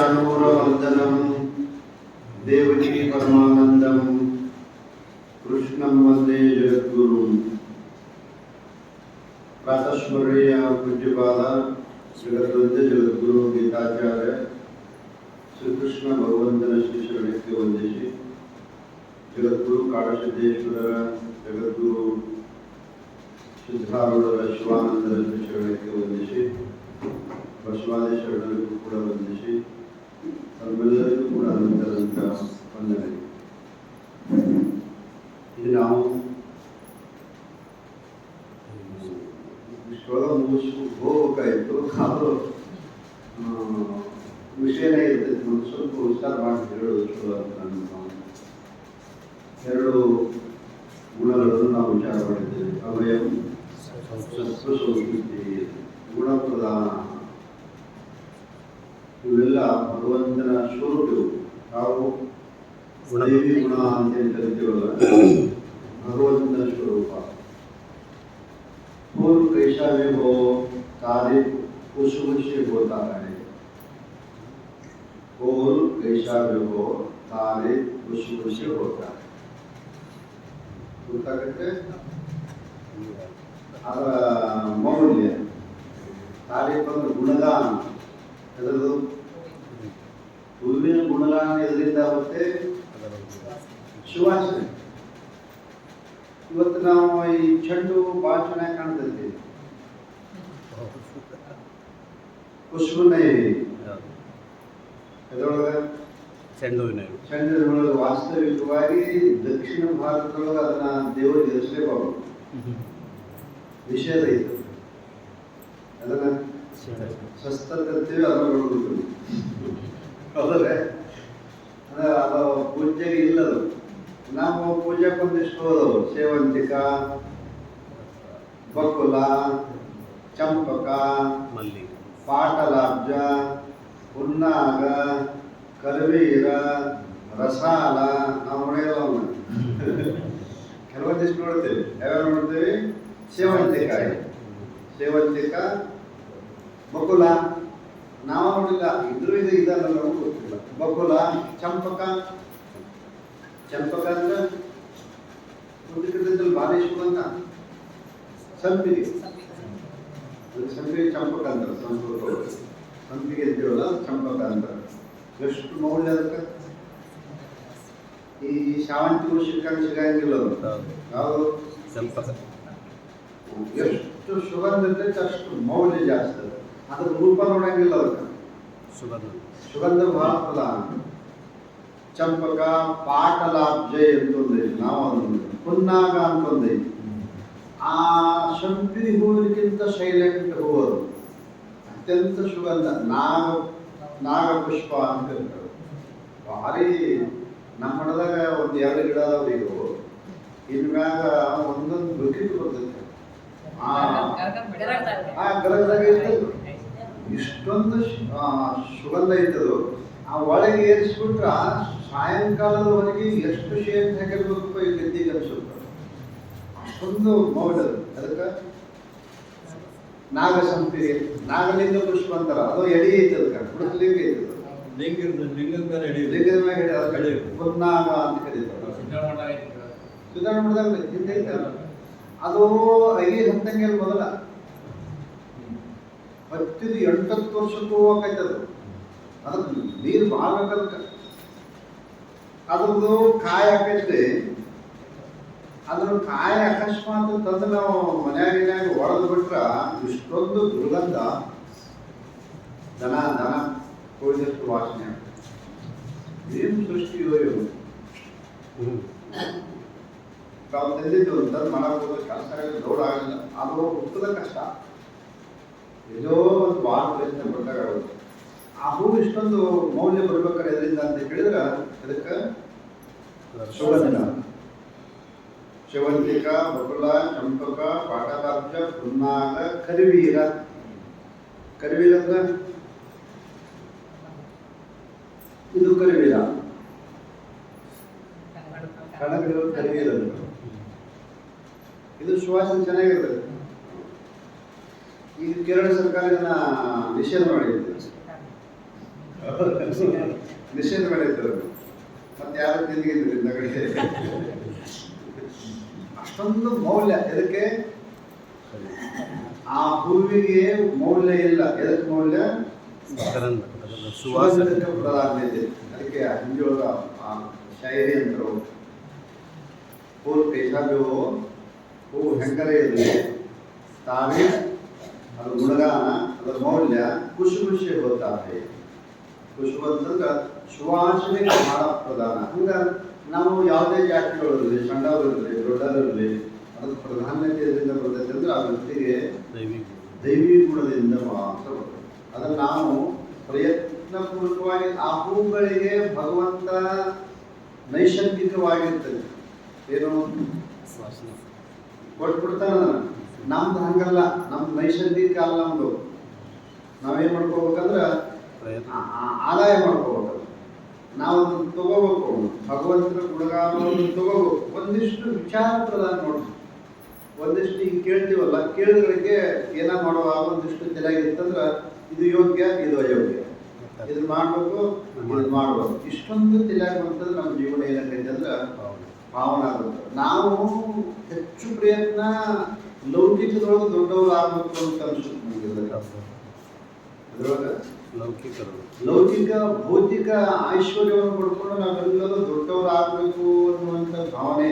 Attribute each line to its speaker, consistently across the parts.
Speaker 1: चाणूरवन्दनं देवकी परमानन्दं कृष्णं वन्दे जगद्गुरुं। प्रातस्मरणीय पूज्यपाद जगद्वंद्य जगद्गुरु गीताचार्य श्री कृष्ण भगवंतನ ಶ್ರೀ ಶರಣಕ್ಕೆ ವಂದಿಸಿ, ಜಗದ್ಗುರು ಕಾಡಸಿದ್ದೇಶ್ವರರ, ಜಗದ್ಗುರು ಸಿದ್ಧಾರೂಢರ, ಶಿವಾನಂದರ ಶ್ರೀ ಶರಣಕ್ಕೆ ವಂದಿಸಿ, ಬಸವಾದಿ ಶರಣರಿಗೂ ಕೂಡ ವಂದಿಸಿ, ತಮ್ಮೆಲ್ಲರಿಗೂ ಕೂಡ ಅನಂತರಂತ ವಂದನೆ. ಇದು ನಾವು ಇಷ್ಟೊಳಗೆ ಮುಗಿಸ್ಕೊಂಡು ಹೋಗ್ಬೇಕಾಯ್ತು. ಅದು ವಿಷಯನೇ ಇರ್ತೈತೆ. ಒಂದು ಸ್ವಲ್ಪ ವಿಸ್ತಾರ ಮಾಡಿ ಹೇಳೋದು ಚಲೋ ಅಂತ ನಾನು ಎರಡು ಗುಣಗಳನ್ನು ನಾವು ವಿಚಾರ ಮಾಡಿದ್ದೇವೆ. ಅವಯಂ ಸತ್ವಸಂಸ್ಕೃತಿ, ಗುಣಪ್ರಧಾನ. ಇವೆಲ್ಲ ಭಗವಂತನ ಸ್ವರೂಪಗಳು. ನಾವು ದೇವಿ ಗುಣ ಅಂತೇಳಿ ಕರಿತೀವಲ್ಲ, ಭಗವಂತನ ಸ್ವರೂಪ. फूल कैसा भी हो, तारीफ खुशबू से होता है. फूल कैसा भी हो, तारीफ खुशबू से होता है. ಗೊತ್ತಾಗುತ್ತೆ ಅದರ ಮೌಲ್ಯ. ತಾರೀಫ್ ಅಂದ್ರೆ ಗುಣಗಾನ. ಅದರದ್ದು ಹೂವಿನ ಗುಣಗಾನ ಎದರಿಂದ ಆಗುತ್ತೆ? ಸುವಾಸನೆ. ಇವತ್ತು ನಾವು ಈ ಚೆಂಡು ಭಾಳ ಚೆನ್ನಾಗಿ ಕಾಣ್ತೈತಿ, ಖುಷ್ಬುನೇ ಅದರೊಳಗೆ ಚೆಂಡಿನೊಳಗೆ. ವಾಸ್ತವಿಕವಾಗಿ ದಕ್ಷಿಣ ಭಾರತದೊಳಗೆ ಅದನ್ನ ದೇವರಿಗೆ ಇರಿಸಲೇಬಾರದು, ನಿಷೇಧ ಇತ್ತು. ಅದನ್ನ ಶಸ್ತ್ರಕರ್ತೀವಿ, ಅದರೊಳಗೆ ಹೌದ್ರೆ ಅದು ಪೂಜೆಗೆ ಇಲ್ಲದು. ನಾವು ಪೂಜೆಗೆ ಒಂದಿಷ್ಟು ಹೋದವು: ಸೇವಂತಿಕ, ಬಕುಲ, ಚಂಪಕ, ಪಾಟಲಾಬ್ಜ, ಹುನ್ನಾಗ, ಕರ್ವೀರ, ರಸಾಲ. ನಾವು ನೋಡಿಲ್ಲ, ಕೆಲವೊಂದಿಷ್ಟು ನೋಡ್ತೇವೆ. ಯಾವ್ಯಾವ ನೋಡ್ತೇವೆ? ಸೇವಂತಿಕ, ಬಕುಲ ನಾವು ನೋಡಿಲ್ಲ. ಇದ್ರೂ ಇದಲ್ಲ, ನಮಗೂ ಗೊತ್ತಿಲ್ಲ. ಬಕುಲ, ಚಂಪಕ ಅಂದ್ರೆ ಉದ್ದಿಕದಲ್ಲಿ ಭಾರಿ ಅಂತ. ಸಂಪಿಗೆ, ಚಂಪಕ ಅಂತಾರೆ ಸಂಸ್ಕೃತ. ಸಂಪಿಗೆ ಇದ್ದೀವಲ್ಲ, ಚಂಪಕ ಅಂತಾರೆ. ಎಷ್ಟು ಮೌಲ್ಯ ಅದಕ್ಕೆ! ಈ ಶಾವಂತಿಗೂ ಸಿಗಂಗಿಲ್ಲ. ಯಾವುದು? ಎಷ್ಟು ಸುಗಂಧ ಇರ್ತೈತೆ ಅಷ್ಟು ಮೌಲ್ಯ ಜಾಸ್ತಿ. ಅದ್ರ ರೂಪ ನೋಡಂಗಿಲ್ಲ. ಅದಕ್ಕೆ ಸುಗಂಧ ಬಹಳ ಪ್ರಧಾನ. ಚಂಪಕ, ಪಾಟಲಾಬ್ಜ ಅಂತಂದ್ರೆ ನಾವು ಅದನ್ನು ಹುನ್ನಾಗ ಅಂತಂದ್ರೆ ಆ ಸಂಪಿಗೆ ಹೂವಿನಕ್ಕಿಂತ ಸೈಲೆಂಟ್ ಹೂವು. ಅದು ಅತ್ಯಂತ ಸುಗಂಧ. ನಾಗಪುಷ್ಪ ಅಂತ ಹೇಳ್ತಾರೆ. ಭಾರಿ ನಮ್ಮ ಮಠದಾಗ ಒಂದು 2 ಗಿಡ ಅದಾವ್ರಿ. ಇವು ಇನ್ಮ್ಯಾಗ ಒಂದೊಂದು ಬಕೆಟ್ ಬರ್ತೈತೆ. ಗರಗದಾಗ ಇಷ್ಟೊಂದು ಸುಗಂಧ ಇರ್ತದು. ಆ ಒಳಗೆ ಏರಿಸ್ಬಿಟ್ರ ಸಾಯಂಕಾಲದವರೆಗೆ ಎಷ್ಟು ಶೇರ್ ಹಾಕಿರ್ಬೇಕು ಈ ಗದ್ದಿಗೆ ಅನ್ಸುತ್ತೆ. ಅಷ್ಟೊಂದು ಮೌಲ್ಯ. ಅದಕ್ಕೆ ನಾಗ ಸಂಪಿಗೆ, ನಾಗಲಿಂಗ ಪುಷ್ಪ ಅಂತಾರ. ಅದು ಎಡಿ ಐತೆ. ಅದಕ್ಕೆ ಹುಡುಕಲಿಂಗ ಐತೆ. ಲಿಂಗದ ಮ್ಯಾಗ ಹುನ್ನಾಗ ಅಂತ ಕರೀತಾರೆ. ಸಿದ್ಧಾರೂಢ ಮಠದಾಗ ಹಿಂದೈತೆ. ಅದು 5-10 ಮೊದಲ 10-8 ವರ್ಷಕ್ಕೂ ಹೋಗೈತೆ. ಅದು ಅದಕ್ಕೆ ನೀರು ಭಾಳ ಬೇಕದಕ್ಕೆ. ಅದ್ರದ್ದು ಕಾಯಿ ಹಾಕೈತೆ. ಅದ್ರ ಕಾಯಿ ಅಕಸ್ಮಾತ್ ತಂದು ನಾವು ಮನ್ಯಾಗ ಒಡೆದು ಬಿಟ್ರ ಇಷ್ಟೊಂದು ದುರ್ಗಂಧ. ದನ ಕೊಯ್ದಷ್ಟು ವಾಸನೆ ಆಗ್ತದೆ. ಏನು ಸೃಷ್ಟಿಯೋ ಇವು. ತಾವು ತಂದಿದ್ದು ಅಂತಂದು ಮಾಡಕ್ಕೆ ಹೋದ್ರೆ ಕೆಲಸ ದೌಡ ಆಗಲ್ಲ. ಅದು ಹುಟ್ಟದ ಕಷ್ಟ. ಎಲ್ಲೋ ಒಂದು ಭಾಳ ಪ್ರಯತ್ನ ಪಟ್ಟಾಗುತ್ತೆ. ಆ ಹೂ ಇಷ್ಟೊಂದು ಮೌಲ್ಯ ಬರ್ಬೇಕಾದ್ರೆ ಎದರಿಂದ ಅಂತ ಹೇಳಿದ್ರೆ ಅದಕ್ಕೆ ಸುಗಂಧ. ಸೇವಂತಿಕ, ಬಕುಲ, ಚಂಪಕ, ಪಾಟಲಾಬ್ಜ, ಹುನ್ನಾಗ, ಕರಿವೀರ. ಅಂದ್ರೆ ಇದು ಕರಿವೀರ. ಕಣಗಿರೋ ಕರಿವೀರ. ಇದು ಸುವಾಸನೆ ಚೆನ್ನಾಗಿರ್ತದೆ. ಈಗ ಕೇರಳ ಸರ್ಕಾರ ಇದನ್ನ ನಿಷೇಧ ಮಾಡಿದೆ. ನಿಷೇಧ ಮಾಡಿದ್ರು. ಮತ್ತೆ ಯಾರು ತಿಂದಿದ್ರಿಂದ ಅಷ್ಟೊಂದು ಮೌಲ್ಯ. ಎದಕ್ಕೆ? ಆ ಹೂವಿಗೆ ಮೌಲ್ಯ ಇಲ್ಲ. ಎದಕ್ಕೆ ಮೌಲ್ಯ? ಸುವಾಸನೆ ಪ್ರಧಾನತೆ. ಅದಕ್ಕೆ ಹಿಂದಿಯೊಳಗ ಶಾಯರಿ ಅಂತರು फूल कैसा भी हो वो ಹೆಂಗರೇ ಇರಲಿ ತಾವೇ ಅದು ಗುಣಗಾನ ಅದರ ಮೌಲ್ಯ ಖುಷಿ ಖುಷಿ ಹೋಗ್ತಾ ಇದೆ. ಖುಷಿ ಅಂತಂದ್ರೆ ಸುವಾಸನೆ ಬಹಳ ಪ್ರಧಾನ. ಹಂಗ ನಾವು ಯಾವುದೇ ಜಾತಿಗಳಿರಲಿ, ಸಣ್ಣವರಿರಲಿ, ದೊಡ್ಡವರಿರಲಿ, ಅದಕ್ಕೆ ಪ್ರಾಧಾನ್ಯತೆ ಇದರಿಂದ ಬರ್ತೈತೆ ಅಂದ್ರೆ ಆ ವ್ಯಕ್ತಿಗೆ ದೈವಿ ಗುಣದಿಂದ ಮಾತ್ರ ಬರ್ತದೆ. ಅದನ್ನು ನಾವು ಪ್ರಯತ್ನಪೂರ್ವಕವಾಗಿ ಆ ಹೂಗಳಿಗೆ ಭಗವಂತ ನೈಸರ್ಗಿಕವಾಗಿರ್ತದೆ. ಏನು ಕೊಟ್ಬಿಡ್ತಾನ. ನಮ್ದು ಹಂಗಲ್ಲ, ನಮ್ದು ನೈಸರ್ಗಿಕ ಅಲ್ಲ. ನಮ್ದು ನಾವೇನ್ ಮಾಡ್ಕೋಬೇಕಂದ್ರೆ ಆದಾಯ ಮಾಡ್ಕೋಬೇಕು. ನಾವು ಅದನ್ನು ತಗೋಬೇಕು. ಭಗವಂತನ ಗುಣಗಾನವನ್ನು ತಗೋಬೇಕು. ಒಂದಿಷ್ಟು ವಿಚಾರ ಪ್ರಧಾನ ನೋಡಿ. ಒಂದಿಷ್ಟು ಈಗ ಕೇಳ್ತೀವಲ್ಲ, ಕೇಳಿದ್ರಿಗೆ ಏನ ಮಾಡುವಾಗ ಒಂದಿಷ್ಟು ಚೆನ್ನಾಗಿತ್ತಂದ್ರೆ ಇದು ಯೋಗ್ಯ, ಇದು ಅಯೋಗ್ಯ, ಇದನ್ನ ಮಾಡ್ಬೇಕು, ಇದು ಮಾಡ್ಬೇಕು. ಇಷ್ಟೊಂದು ತಿಳಿಯಾಗಿ ಬಂತಂದ್ರೆ ನಮ್ಮ ಜೀವನ ಏನಾಗೈತೆ ಅಂದ್ರೆ ಭಾವನೆ ಆಗುತ್ತೆ. ನಾವು ಹೆಚ್ಚು ಪ್ರಯತ್ನ ಲೌಕಿಕದೊಳಗೆ ದೊಡ್ಡವರು ಆಗ್ಬೇಕು ಅಂತ ಅನ್ಸುತ್ತೆ. ಲೌಕಿಕ ಭೌತಿಕ ಐಶ್ವರ್ಯವನ್ನು ಪಡ್ಕೊಂಡು ನಾವೆಲ್ಲರೂ ದೊಡ್ಡವರು ಆಗ್ಬೇಕು ಅನ್ನುವಂಥ ಭಾವನೆ.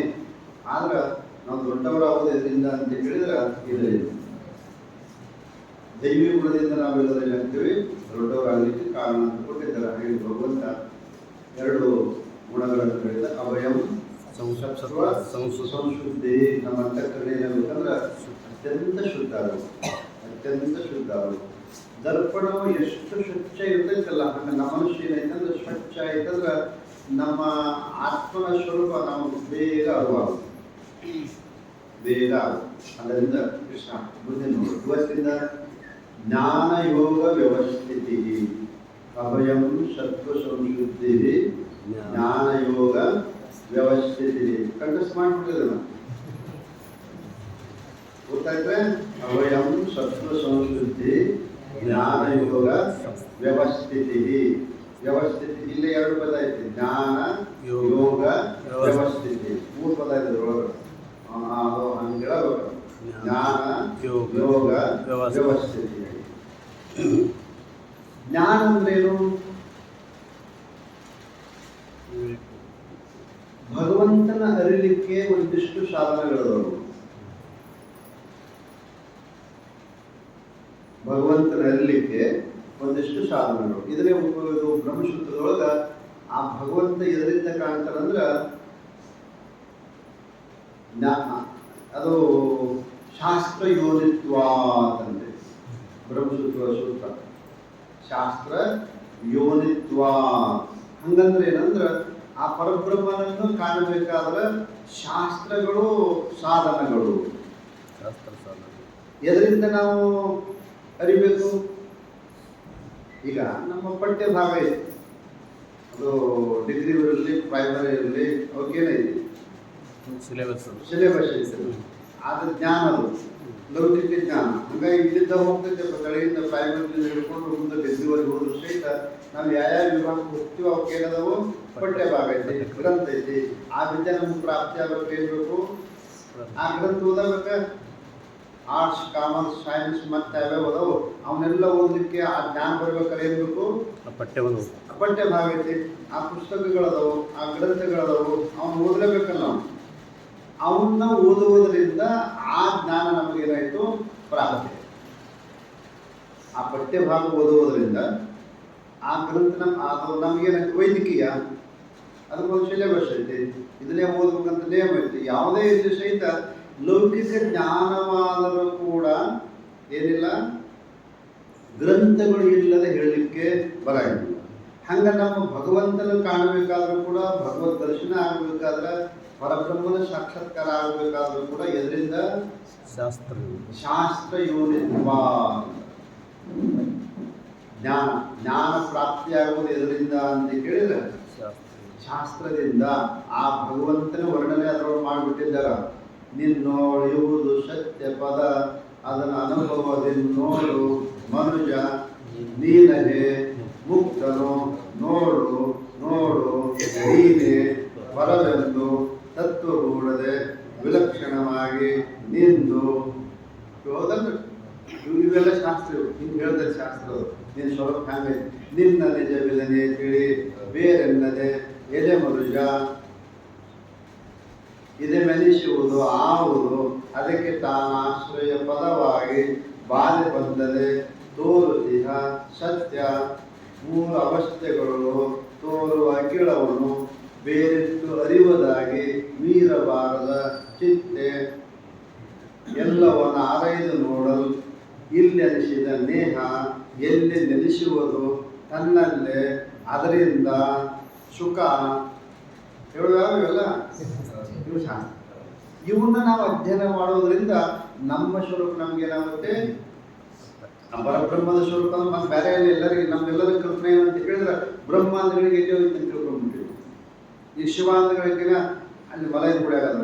Speaker 1: ಆದ್ರೆ ನಾವು ದೊಡ್ಡವರಾಗೋದು ಇದರಿಂದ ಅಂತ ಹೇಳಿದ್ರೆ ಇದರಿಂದ ದೈವಿ ಗುಣದಿಂದ ನಾವೆಲ್ಲರೂ ಏನಾಗ್ತೀವಿ ದೊಡ್ಡವರಾಗಲಿಕ್ಕೆ ಕಾರಣ ಅಂತ ಕೊಟ್ಟಿದ್ದಾರೆ. ಹೇಳಿ ಭಗವಂತ ಎರಡು ಗುಣಗಳನ್ನು ಹೇಳಿದ. ಅಭಯಂ ಸಂಶುದ್ಧಿ. ನಮ್ಮ ಅಂತಃಕರಣ ಏನಾಗಬೇಕಂದ್ರೆ ಅತ್ಯಂತ ಶುದ್ಧ ಆಗಬೇಕು, ಅತ್ಯಂತ ಶುದ್ಧ ಆಗಬೇಕು. ದರ್ಪಣವು ಎಷ್ಟು ಸ್ವಚ್ಛ ಇರ್ತೈತಲ್ಲ, ಹಂಗೆ ನಮ್ಮ ಮನುಷ್ಯ ಏನೈತಂದ್ರೆ ಸ್ವಚ್ಛ ಆಯ್ತಂದ್ರೆ ನಮ್ಮ ಆತ್ಮನ ಸ್ವರೂಪ ನಮಗೆ ಬೇಗ ಅರಿವಾಗುತ್ತೆ, ಬೇಗ ಆಗುತ್ತೆ. ಅದರಿಂದ ಕೃಷ್ಣ ಮುಂದೆ ನೋಡಿ ಇವತ್ತಿಂದ ಜ್ಞಾನ ಯೋಗ ವ್ಯವಸ್ಥಿತಿ. ಅಭಯಂ ಸತ್ವ ಸಂಶುದ್ಧಿ ಜ್ಞಾನ ಯೋಗ ವ್ಯವಸ್ಥಿತಿ. ಕಂಠಸ್ಥ ಮಾಡಿಬಿಟ್ಟಿದೆ ಗೊತ್ತಾಯ್ತದೆ. ಅಭಯಂ ಸತ್ವ ಸಂಶುದ್ಧಿ ಜ್ಞಾನ ಯೋಗ ವ್ಯವಸ್ಥಿತಿ. ವ್ಯವಸ್ಥಿತಿ ಇಲ್ಲಿ ಎರಡು ಪದ ಐತಿ. ಜ್ಞಾನ ಯೋಗ ವ್ಯವಸ್ಥಿತಿ ಮೂರು ಪದ ಇದೆ ಒಳಗೆ. ಅದು ಹಂಗೆ ಹೇಳಬೇಕು. ಜ್ಞಾನ ಯೋಗ ವ್ಯವಸ್ಥಿತಿ. ಜ್ಞಾನ ಅಂದ್ರೇನು? ಭಗವಂತನ ಅರಿಲಿಕ್ಕೆ ಒಂದಿಷ್ಟು ಸಾಧನಗಳು. ಭಗವಂತನ ಅರಿಲಿಕ್ಕೆ ಒಂದಿಷ್ಟು ಸಾಧನಗಳು. ಇದನ್ನೇ ಬ್ರಹ್ಮಸೂತ್ರದೊಳಗ ಆ ಭಗವಂತ ಎದರಿಂದ ಕಾಣ್ತಾರಂದ್ರ ಅದು ಶಾಸ್ತ್ರ ಯೋನಿತ್ವ ಅಂತಂದ್ರೆ ಬ್ರಹ್ಮಸೂತ್ರ ಸೂತ್ರ. ಶಾಸ್ತ್ರ ಯೋನಿತ್ವ ಹಂಗಂದ್ರೆ ಏನಂದ್ರ ಆ ಪರಬ್ರಹ್ಮನನ್ನು ಕಾಣಬೇಕಾದ್ರೆ ಶಾಸ್ತ್ರಗಳು ಸಾಧನಗಳು. ಎದರಿಂದ ನಾವು ಅರಿಬೇಕು? ಈಗ ನಮ್ಮ ಪಠ್ಯ ಭಾಗ ಇದೆ, ಅದು ಡಿಗ್ರಿ ಇರಲಿ ಪ್ರೈಮರಿ ಇರಲಿ, ಅವಕ್ಕೇನೈತಿ ಸಿಲೆಬಸ್ ಐತೆ. ಆದ್ರೆ ಜ್ಞಾನ ಅದು ಲೌಕಿಕ ಜ್ಞಾನ. ಹಂಗಾಗಿ ಇಲ್ಲಿದ್ದ ಹೋಗ್ತೈತೆ ತಳಿಯಿಂದ ಪ್ರೈಮರಿಯಿಂದ ಹಿಡ್ಕೊಂಡು ಮುಂದೆ ಡಿಗ್ರಿವರೆಗೆ ಹೋದ್ರು ಸಹಿತ ನಾವು ಯಾವ ವಿಭಾಗಕ್ಕೆ ಹೋಗ್ತೀವೋ ಅವಕ್ಕೆ ಏನದವು ಪಠ್ಯ ಭಾಗ ಐತಿ, ಗ್ರಂಥ ಐತಿ. ಆ ವಿದ್ಯೆ ನಮ್ಗೆ ಪ್ರಾಪ್ತಿ ಆಗ್ಬೇಕು. ಏನ್ಬೇಕು? ಆ ಗ್ರಂಥ ಓದಬೇಕ. ಆರ್ಟ್ಸ್, ಕಾಮರ್ಸ್, ಸೈನ್ಸ್ ಮತ್ತೆ ಯಾವ್ಯಾವ ಅದಾವು ಅವನ್ನೆಲ್ಲ ಓದಲಿಕ್ಕೆ ಆ ಜ್ಞಾನ ಬರ್ಬೇಕಾದ್ರೆ ಏನ್ಬೇಕು? ಪಠ್ಯ ಭಾಗ ಐತಿ. ಆ ಪುಸ್ತಕಗಳದಾವು, ಆ ಗ್ರಂಥಗಳದಾವು, ಅವನು ಓದಲೇಬೇಕಲ್ಲ. ನಾವು ಅವನ್ನ ಓದುವುದರಿಂದ ಆ ಜ್ಞಾನ ನಮಗೇನಾಯ್ತು ಪ್ರಾಪ್ತಿ. ಆ ಪಠ್ಯ ಭಾಗ ಓದುವುದರಿಂದ ಆ ಗ್ರಂಥ ಅದು ನಮಗೇನಾಯ್ತು ವೈದ್ಯಕೀಯ. ಅದಕ್ಕೊಂದು ಸಿಲೆಬಸ್ ಐತಿ, ಇದನ್ನೇ ಓದ್ಬೇಕಂತ ನೇಮ ಐತಿ. ಯಾವುದೇ ಇದ್ದು ಸಹಿತ ಲೌಕಿಕ ಜ್ಞಾನವಾದರೂ ಕೂಡ ಏನಿಲ್ಲ, ಗ್ರಂಥಗಳು ಇಲ್ಲದೆ ಹೇಳಲಿಕ್ಕೆ ಬರಂಗಿಲ್ಲ. ಹಂಗ ನಮ್ಮ ಭಗವಂತನ ಕಾಣಬೇಕಾದ್ರೂ ಕೂಡ, ಭಗವದ್ ದರ್ಶನ ಆಗಬೇಕಾದ್ರೆ, ಪರಬ್ರಹ್ಮನ ಸಾಕ್ಷಾತ್ಕಾರ ಆಗಬೇಕಾದ್ರೂ ಕೂಡ ಎದರಿಂದ? ಶಾಸ್ತ್ರ ಯೋನಿತ್ವ. ಜ್ಞಾನ ಪ್ರಾಪ್ತಿಯಾಗುವುದು ಎದರಿಂದ ಅಂತ ಕೇಳಿದ್ರೆ ಶಾಸ್ತ್ರದಿಂದ. ಆ ಭಗವಂತನ ವರ್ಣನೆ ಅದರೊಳಗೆ ಮಾಡಿಬಿಟ್ಟಿದ್ದಾರ. ನಿನ್ನೋಳಿಯುವುದು ಸತ್ಯ ಪದ, ಅದನ್ನ ಅನುಭವದಿಂದ ನೋಡು ಮನುಜ, ನೀನಗೆ ಮುಕ್ತ ಹೇಳಿದನು, ನೋಡು ನೋಡು ನೀನೆ ಹೊರಬಂದು ತತ್ವಗೂಡದೆ ವಿಲಕ್ಷಣವಾಗಿ ನಿಂದು. ಹೌದಲ್ಲ, ಇವೆಲ್ಲ ಶಾಸ್ತ್ರ, ಹಿಂಗೆ ಹೇಳ್ತಾರೆ ಶಾಸ್ತ್ರ. ನೀನು ಸ್ವಲ್ಪ ಹಂಗೆ ನಿನ್ನ ನಿಜವಿಲ್ಲನೆ ತಿಳಿ ಬೇರೆನ್ನದೆ ಎದೆ ಮನುಜ ಇದೆ ಮೆಲಿಸುವುದು ಆವುದು, ಅದಕ್ಕೆ ತಾನಾಶ್ರಯ ಪದವಾಗಿ ಬಾಧೆ ಬಂದದೆ ತೋರುತಿಹ ಸತ್ಯ. ಮೂರು ಅವಸ್ಥೆಗಳು ತೋರುವ ಗಿಳವನು ಬೇರೆತ್ತು ಅರಿವದಾಗಿ ಮೀರಬಾರದ ಚಿತ್ತೆ. ಎಲ್ಲವನ್ನ ಆರೈದು ನೋಡಲ್ ಇಲ್ಲೆನಿಸಿದ ನೇಹ ಎಲ್ಲಿ ನೆಲೆಸುವುದು ತನ್ನಲ್ಲೇ, ಅದರಿಂದ ಸುಖ. ಹೇಳುವಾಗೆಲ್ಲ ಇವು ಶಾಸ್ತ್ರ. ಇವನ್ನ ನಾವು ಅಧ್ಯಯನ ಮಾಡೋದ್ರಿಂದ ನಮ್ಮ ಸ್ವರೂಪ ನಮ್ಗೇನಾಗುತ್ತೆ, ಪರಬ್ರಹ್ಮದ ಸ್ವರೂಪ ಮತ್ತೆ ಬೇರೆ ಎಲ್ಲರಿಗೆ ನಮ್ಗೆಲ್ಲರ ಕಲ್ಪನೆ ಏನು ಅಂತ ಹೇಳಿದ್ರೆ ಬ್ರಹ್ಮಾಂಡಗಳಿಗೆ ಎಲ್ಲಿ ಹೋಯ್ತು ಅಂತ ತಿಳ್ಕೊಂಡ್ಬಿಟ್ಟಿವಿ. ಈ ಶಿವಾಂಗಗಳಿಗೆನ ಅಲ್ಲಿ ಮಲಯದ ಗುಡಿಯಾಗದ,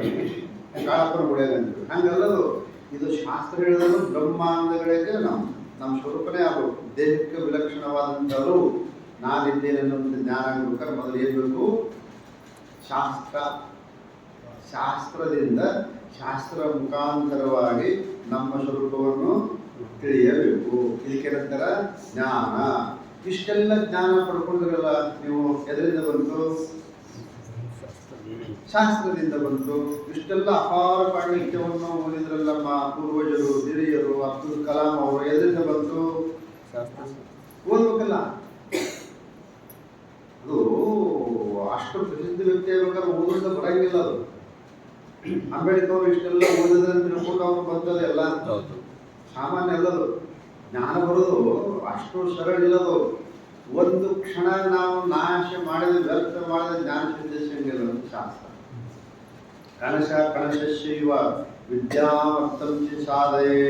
Speaker 1: ಕಾಳಪ್ಪನ ಗುಡಿಯಾಗಂತೀವಿ. ಹಂಗೆಲ್ಲದು ಇದು ಶಾಸ್ತ್ರ ಹೇಳಿದ್ರು ಬ್ರಹ್ಮಾಂಡಗಳಿಗೆ ನಮ್ಮ ಸ್ವರೂಪನೇ ಆಗಬೇಕು. ದೇಹಕ್ಕೆ ವಿಲಕ್ಷಣವಾದಂಥವರು ನಾನಿದ್ದೇನೆ ಅನ್ನೋದು ಜ್ಞಾನ ಆಗ್ಬೇಕಾದ್ರೆ ಮೊದಲು ಏನು ಬೇಕು? ಶಾಸ್ತ್ರದಿಂದ ಶಾಸ್ತ್ರ ಮುಖಾಂತರವಾಗಿ ನಮ್ಮ ಸ್ವರೂಪವನ್ನು ತಿಳಿಯಬೇಕು. ಇದಕ್ಕೆ ನಂತರ ಜ್ಞಾನ. ಇಷ್ಟೆಲ್ಲ ಜ್ಞಾನ ಪಡ್ಕೊಂಡ್ರಲ್ಲ ನೀವು, ಎದರಿಂದ ಬಂತು? ಶಾಸ್ತ್ರದಿಂದ ಬಂತು. ಇಷ್ಟೆಲ್ಲ ಅಪಾರ ಪಾಂಡಿತ್ಯವನ್ನು ಓದಿದ್ರಲ್ಲ ನಮ್ಮ ಪೂರ್ವಜರು, ಹಿರಿಯರು, ಅಬ್ದುಲ್ ಕಲಾಂ ಅವರು. ಎದರಿಂದ ಬಂತು? ಓದ್ಬೇಕಲ್ಲ. ಅದು ಅಷ್ಟು ಪ್ರಸಿದ್ಧ ವ್ಯಕ್ತಿ ಆಗ್ಬೇಕಾದ್ರೆ ಓದೋದ ಬರಂಗಿಲ್ಲ. ಅದು ಅಂಬೇಡ್ಕರ್ ಅವರು ಇಷ್ಟೆಲ್ಲ ಓದಿದ್ರೆ ತಿಳ್ಕೊಂಡು ಅವ್ರು ಬಂದದ್ದು ಎಲ್ಲ ಸಾಮಾನ್ಯ ಅಲ್ಲದು. ಜ್ಞಾನ ಬರೋದು ಅಷ್ಟು ಸರಳ ಇಲ್ಲದು. ಒಂದು ಕ್ಷಣ ನಾವು ನಾಶ ಮಾಡಿದ, ವ್ಯರ್ಥ ಮಾಡಿದ ಜ್ಞಾನ ಸಿದ್ಧಿಸಂಗಿಲ್ಲ ಶಾಸ್ತ್ರ. ಕಣಶೈವ ವಿದ್ಯಾಮರ್ಥಂಚಿ ಸಾಧಯೇ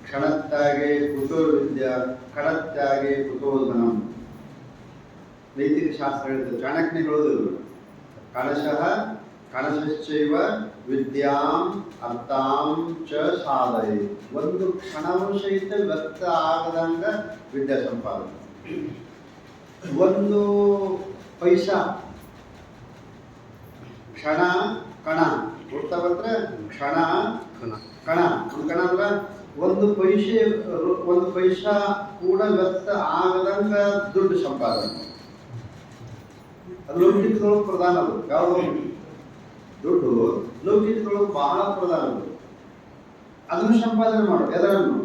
Speaker 1: ಕ್ಷಣತ್ತಾಗೆ ಕುತೋ ವಿದ್ಯಾ ಕಣತ್ಯಾಗೆ ಕುತೋಧನಂ. ನೈತಿಕ ಶಾಸ್ತ್ರ ಹೇಳ್ತದೆ, ಚಾಣಕ್ಯ ಹೇಳೋದಿಲ್ಲ. ಕಣಶೈವ ವಿದ್ಯಾಂ ಅರ್ಥಾಂ ಚ ಸಾಧಯೇ. ಒಂದು ಕ್ಷಣವೂ ಸಹಿತ ವ್ಯರ್ಥ ಆಗದಂಗ ವಿದ್ಯಾ ಸಂಪಾದನೆ. ಒಂದು ಪೈಸಾ ಕ್ಷಣ ಕಣ ಕೊಡ್ತಾ ಬಂದ್ರೆ ಕ್ಷಣ ಕಣ ಅಂದ್ರೆ ಒಂದು ಪೈಸಾ ಕೂಡ ವ್ಯರ್ಥ ಆಗದಂಗ ದುಡ್ಡು ಸಂಪಾದನೆ. ಅದು ಲೌಕಿಕದೊಳಗೆ ಪ್ರಧಾನ. ಅದು ಯಾವುದು? ದುಡ್ಡು ಲೌಕಿಕದೊಳಗೆ ಬಹಳ ಪ್ರಧಾನ. ಅದನ್ನು ಸಂಪಾದನೆ ಮಾಡೋದು. ಎದರನ್ನು?